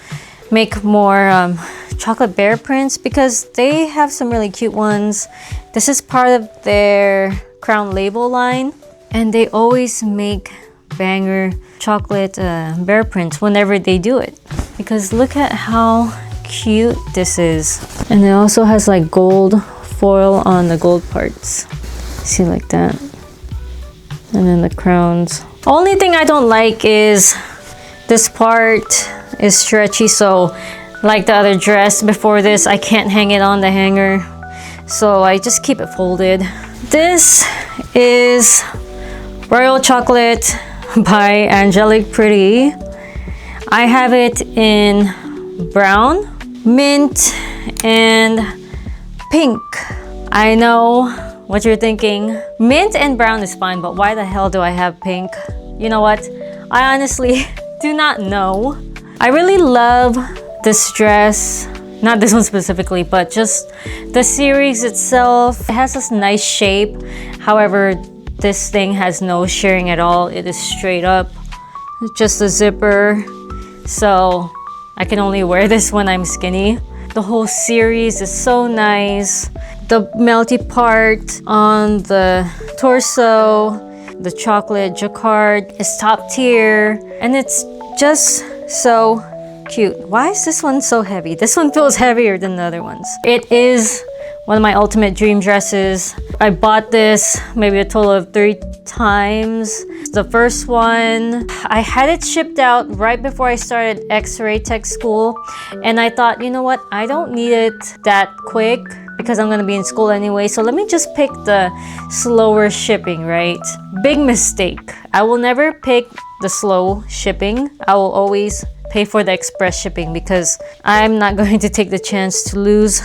make more chocolate bear prints because they have some really cute ones. This is part of their Crown Label line, and they always make banger chocolate bear prints whenever they do it, because look at how cute this is. And it also has like gold foil on the gold parts. See, like that. And then the crowns. Only thing I don't like is this part is stretchy, so like the other dress before this, I can't hang it on the hanger, so I just keep it folded. This is Royal Chocolate by Angelic Pretty. I have it in brown, mint, and pink. I know what you're thinking. Mint and brown is fine, but why the hell do I have pink? You know what? I honestly do not know. I really love this dress. Not this one specifically, but just the series itself. It has this nice shape. However, this thing has no shearing at all. It is straight up, just a zipper. So I can only wear this when I'm skinny. The whole series is so nice. The melty part on the torso, the chocolate jacquard is top tier, and it's just so cute. Why is this one so heavy? This one feels heavier than the other ones. It is one of my ultimate dream dresses. I bought this maybe a total of 3 times. The first one, I had it shipped out right before I started X-ray tech school, and I thought, you know what, I don't need it that quick because I'm gonna be in school anyway, so let me just pick the slower shipping, right? Big mistake. I will never pick the slow shipping. I will always pay for the express shipping because I'm not going to take the chance to lose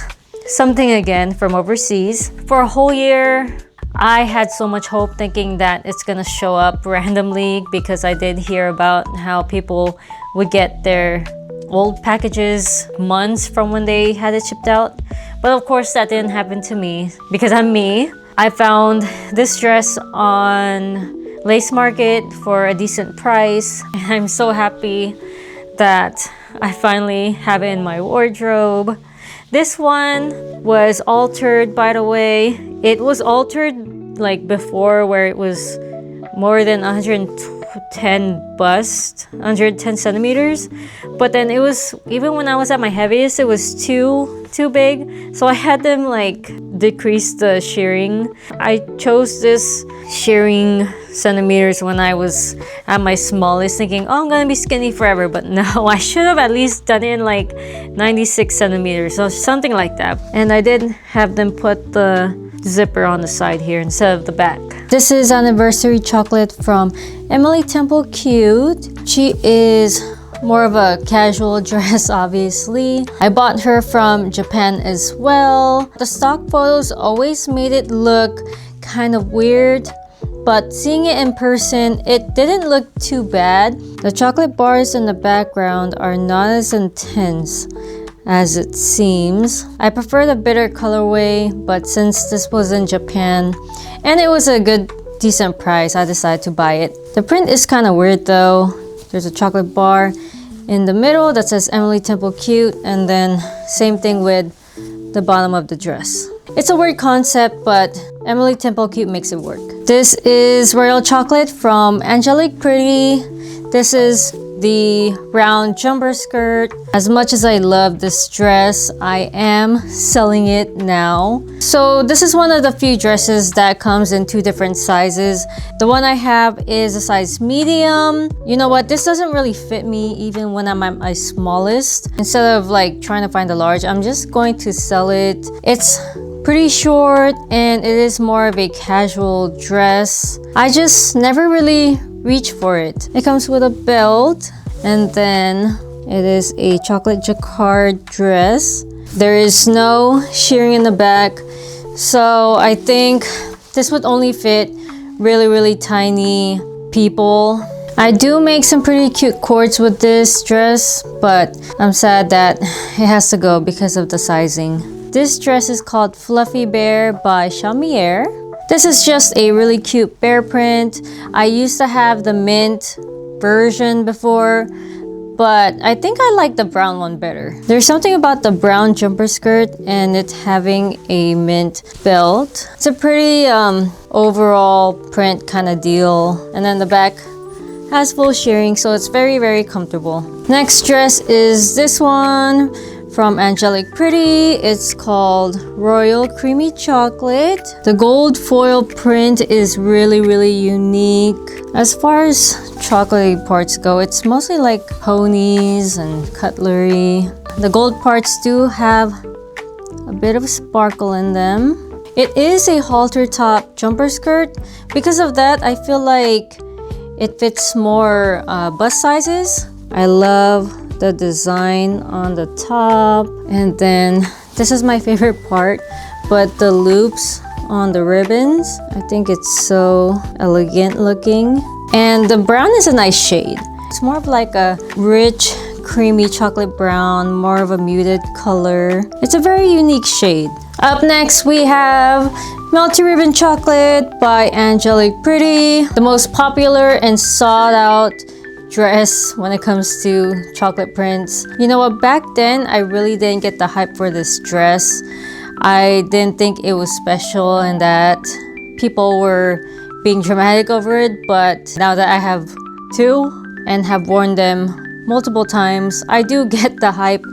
something again from overseas. For a whole year, I had so much hope thinking that it's gonna show up randomly because I did hear about how people would get their old packages months from when they had it shipped out. But of course that didn't happen to me because I'm me. I found this dress on Lace Market for a decent price, and I'm so happy that I finally have it in my wardrobe. This one was altered, by the way. It was altered like before, where it was more than 110 bust, 110 centimeters. But then it was, even when I was at my heaviest, it was too big. So I had them like decrease the shearing. I chose this shearing centimeters when I was at my smallest, thinking, oh, I'm gonna be skinny forever. But no, I should have at least done it in like 96 centimeters or something like that. And I did have them put the zipper on the side here instead of the back. This is anniversary chocolate from Emily Temple Cute. She is more of a casual dress, obviously. I bought her from Japan as well. The stock photos always made it look kind of weird, but seeing it in person, it didn't look too bad. The chocolate bars in the background are not as intense as it seems. I prefer the bitter colorway, but since this was in Japan and it was a good decent price, I decided to buy it. The print is kind of weird though. There's a chocolate bar in the middle that says Emily Temple Cute, and then same thing with the bottom of the dress. It's a weird concept, but Emily Temple Cute makes it work. This is Royal Chocolate from Angelic Pretty. This is the round jumper skirt. As much as I love this dress, I am selling it now. So this is one of the few dresses that comes in 2 different sizes. The one I have is a size medium. You know what? This doesn't really fit me even when I'm at my smallest. Instead of like trying to find a large, I'm just going to sell it. It's pretty short and it is more of a casual dress. I just never really reach for it. It comes with a belt, and then it is a chocolate jacquard dress. There is no shearing in the back, so I think this would only fit really tiny people. I do make some pretty cute cords with this dress, but I'm sad that it has to go because of the sizing. This dress is called Fluffy Bear by Shamiierre. This is just a really cute bear print. I used to have the mint version before, but I think I like the brown one better. There's something about the brown jumper skirt and it having a mint belt. It's a pretty overall print kind of deal. And then the back has full shearing, so it's very comfortable. Next dress is this one from Angelic Pretty. It's called Royal Creamy Chocolate. The gold foil print is really unique. As far as chocolatey parts go, it's mostly like ponies and cutlery. The gold parts do have a bit of sparkle in them. It is a halter top jumper skirt. Because of that, I feel like it fits more bust sizes. I love the design on the top, and then this is my favorite part, but the loops on the ribbons, I think it's so elegant looking. And the brown is a nice shade. It's more of like a rich creamy chocolate brown, more of a muted color. It's a very unique shade. Up next we have Melty Ribbon Chocolate by Angelic Pretty, the most popular and sought out dress when it comes to chocolate prints. You know what, back then I really didn't get the hype for this dress. I didn't think it was special and that people were being dramatic over it, but now that I have 2 and have worn them multiple times, I do get the hype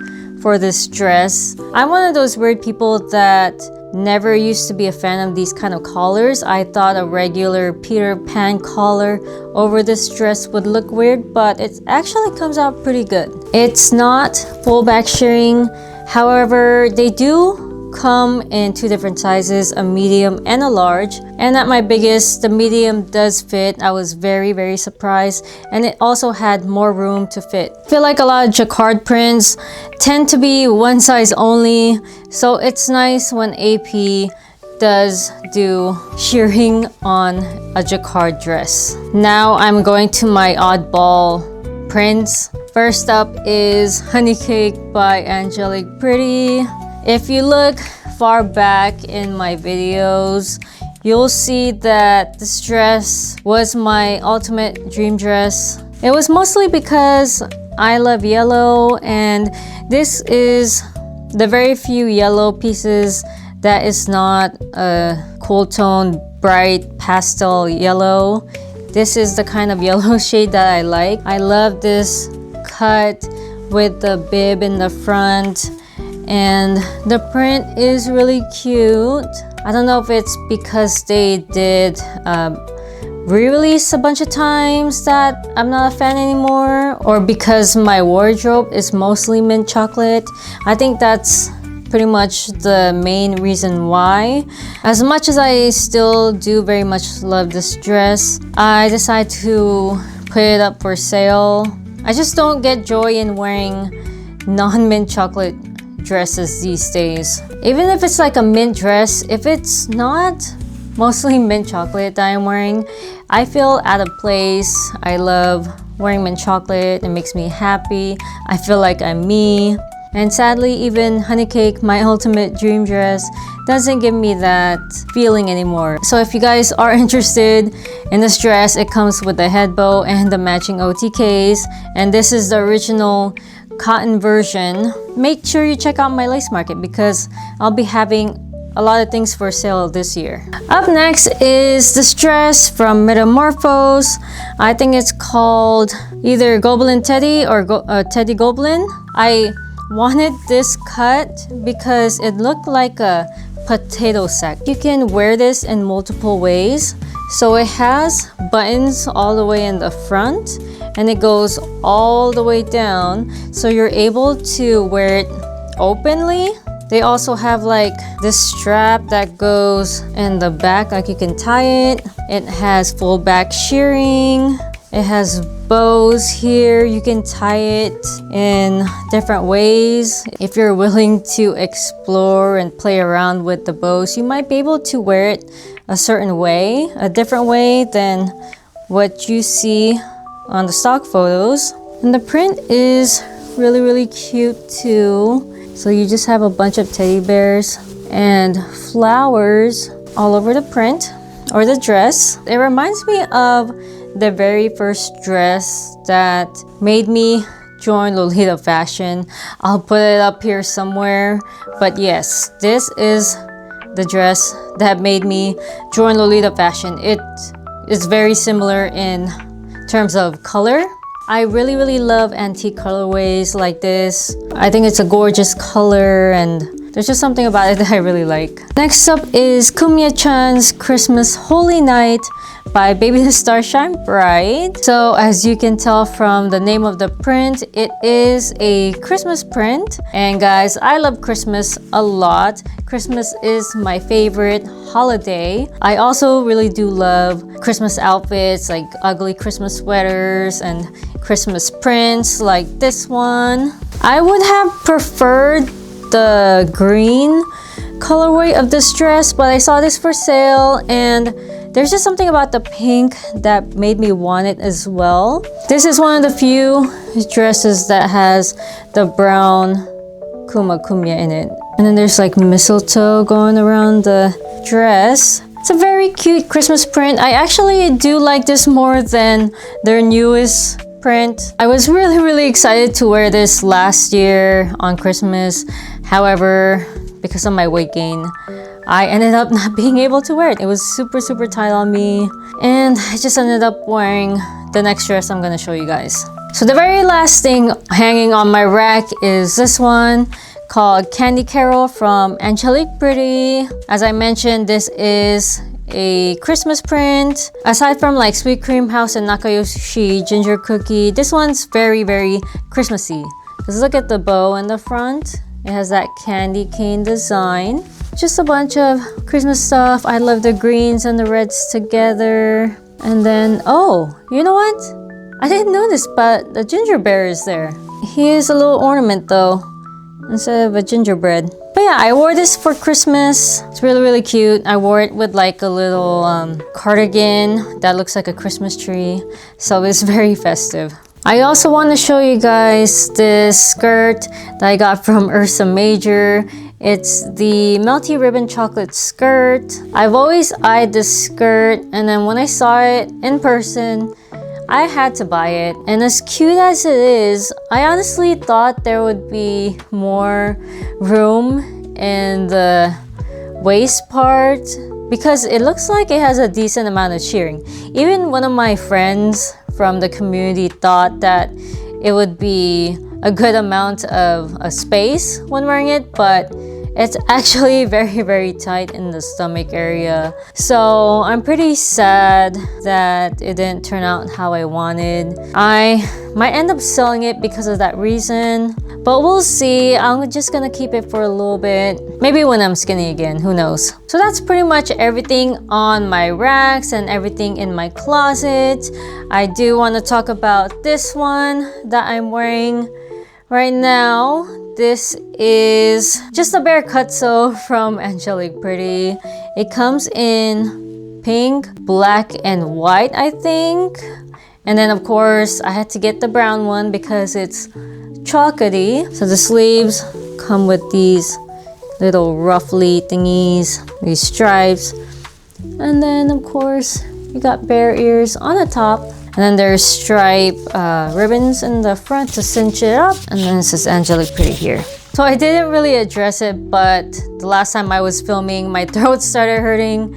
for this dress. I'm one of those weird people that never used to be a fan of these kind of collars. I thought a regular Peter Pan collar over this dress would look weird, but it actually comes out pretty good. It's not full back shearing. However, they do come in 2 different sizes, a medium and a large. And at my biggest, the medium does fit. I was very surprised, and it also had more room to fit. I feel like a lot of jacquard prints tend to be one size only, so it's nice when AP does do shearing on a jacquard dress. Now I'm going to my oddball prints. First up is Honey Cake by Angelic Pretty. If you look far back in my videos, you'll see that this dress was my ultimate dream dress. It was mostly because I love yellow, and this is the very few yellow pieces that is not a cool tone, bright pastel yellow. This is the kind of yellow shade that I like. I love this cut with the bib in the front, and the print is really cute. I don't know if it's because they did re-release a bunch of times that I'm not a fan anymore, or because my wardrobe is mostly mint chocolate. I think that's pretty much the main reason why. As much as I still do very much love this dress, I decided to put it up for sale. I just don't get joy in wearing non-mint chocolate dresses these days. Even if it's like a mint dress, if it's not mostly mint chocolate that I'm wearing, I feel out of place. I love wearing mint chocolate. It makes me happy. I feel like I'm me. And sadly, even Honey Cake, my ultimate dream dress, doesn't give me that feeling anymore. So if you guys are interested in this dress, it comes with the head bow and the matching OTKs. And this is the original cotton version. Make sure you check out my lace market because I'll be having a lot of things for sale this year. Up next is this dress from Metamorphose. I think it's called either Goblin Teddy or Teddy Goblin. I wanted this cut because it looked like a potato sack. You can wear this in multiple ways. So it has buttons all the way in the front and it goes all the way down. So you're able to wear it openly. They also have like this strap that goes in the back, like you can tie it. It has full back shearing. It has bows here. You can tie it in different ways. If you're willing to explore and play around with the bows, you might be able to wear it a certain way, a different way than what you see on the stock photos. And the print is really, really cute too. So you just have a bunch of teddy bears and flowers all over the print or the dress. It reminds me of the very first dress that made me join Lolita fashion. I'll put it up here somewhere. But yes, this is the dress that made me join Lolita fashion. It is very similar in terms of color. I really, really love antique colorways like this. I think it's a gorgeous color and there's just something about it that I really like. Next up is Kumya-chan's Christmas Holy Night by Baby the Star Shine Bright. So as you can tell from the name of the print, it is a Christmas print. And guys, I love Christmas a lot. Christmas is my favorite holiday. I also really do love Christmas outfits like ugly Christmas sweaters and Christmas prints like this one. I would have preferred the green colorway of this dress, but I saw this for sale and there's just something about the pink that made me want it as well. This is one of the few dresses that has the brown Kumya in it. And then there's like mistletoe going around the dress. It's a very cute Christmas print. I actually do like this more than their newest print. I was really, really excited to wear this last year on Christmas. However, because of my weight gain, I ended up not being able to wear it. It was super, super tight on me. And I just ended up wearing the next dress I'm gonna show you guys. So the very last thing hanging on my rack is this one called Candy Carol from Angelic Pretty. As I mentioned, this is a Christmas print. Aside from like Sweet Cream House and Nakayoshi Ginger Cookie, this one's very, very Christmassy. Because look at the bow in the front. It has that candy cane design. Just a bunch of Christmas stuff. I love the greens and the reds together. And then, oh, you know what? I didn't notice, but the ginger bear is there. He is a little ornament though, instead of a gingerbread. But yeah, I wore this for Christmas. It's really, really cute. I wore it with like a little cardigan that looks like a Christmas tree. So it's very festive. I also want to show you guys this skirt that I got from Ursa Major. It's the Melty ribbon chocolate skirt. I've always eyed this skirt, and then when I saw it in person, I had to buy it. And as cute as it is, I honestly thought there would be more room in the waist part because it looks like it has a decent amount of shearing. Even one of my friends from the community thought that it would be a good amount of space when wearing it, but it's actually very tight in the stomach area. So I'm pretty sad that it didn't turn out how I wanted. I might end up selling it because of that reason, but we'll see. I'm just gonna keep it for a little bit. Maybe when I'm skinny again, who knows? So that's pretty much everything on my racks and everything in my closet. I do want to talk about this one that I'm wearing right now. This is just a bare cutsew from Angelic Pretty. It comes in pink, black, and white, I think. And then of course, I had to get the brown one because it's chocolatey. So the sleeves come with these little ruffly thingies, these stripes. And then of course, you got bare ears on the top. And then there's stripe ribbons in the front to cinch it up. And then it says Angelic Pretty here. So I didn't really address it, but the last time I was filming, my throat started hurting.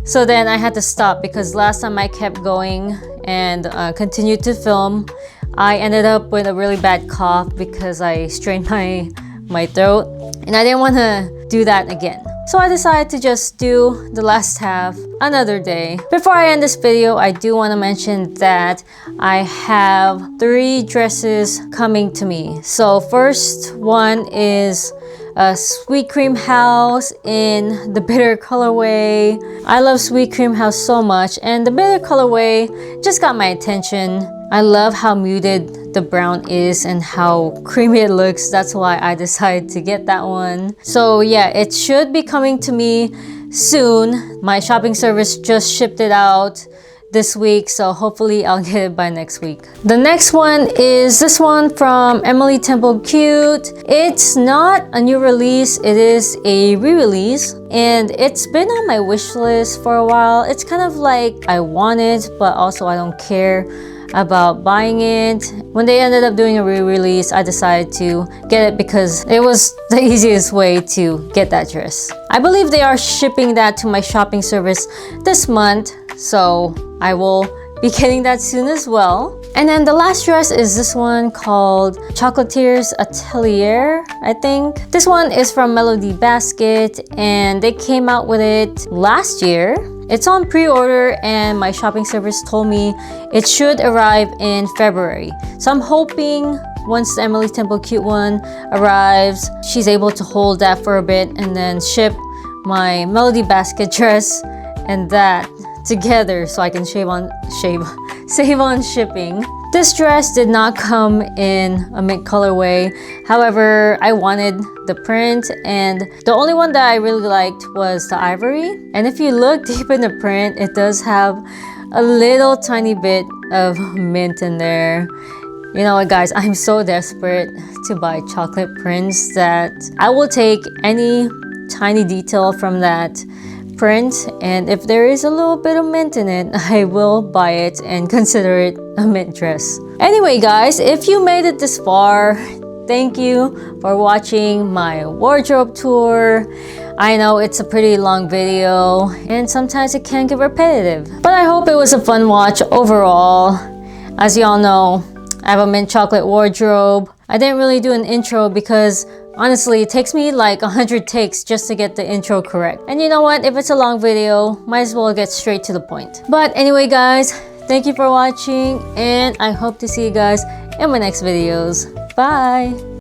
So then I had to stop because last time I kept going and continued to film, I ended up with a really bad cough because I strained my throat. And I didn't want to do that again. So I decided to just do the last half another day. Before I end this video, I do want to mention that I have 3 dresses coming to me. So first one is a Sweet Cream House in the bitter colorway. I love Sweet Cream House so much, and the bitter colorway just got my attention. I love how muted the brown is and how creamy it looks. That's why I decided to get that one. So yeah, it should be coming to me soon. My shopping service just shipped it out this week, so hopefully I'll get it by next week. The next one is this one from Emily Temple Cute. It's not a new release, it is a re-release, and it's been on my wish list for a while. It's kind of like I want it, but also I don't care about buying it. When they ended up doing a re-release, I decided to get it because it was the easiest way to get that dress. I believe they are shipping that to my shopping service this month, so I will be getting that soon as well. And then the last dress is this one called Chocolatier's Atelier, I think. This one is from Melody Basket, and they came out with it last year. It's on pre-order, and my shopping service told me it should arrive in February. So I'm hoping once the Emily Temple Cute one arrives, she's able to hold that for a bit and then ship my Melody Basket dress and that together so I can save on shipping. This dress did not come in a mint colorway. However, I wanted the print, and the only one that I really liked was the ivory. And if you look deep in the print, it does have a little tiny bit of mint in there. You know what, guys, I'm so desperate to buy chocolate prints that I will take any tiny detail from that print, and if there is a little bit of mint in it, I will buy it and consider it a mint dress. Anyway, guys, if you made it this far, thank you for watching my wardrobe tour. I know it's a pretty long video and sometimes it can get repetitive, but I hope it was a fun watch overall. As y'all know, I have a mint chocolate wardrobe. I didn't really do an intro because honestly, it takes me like 100 takes just to get the intro correct. And you know what? If it's a long video, might as well get straight to the point. But anyway, guys, thank you for watching, and I hope to see you guys in my next videos. Bye!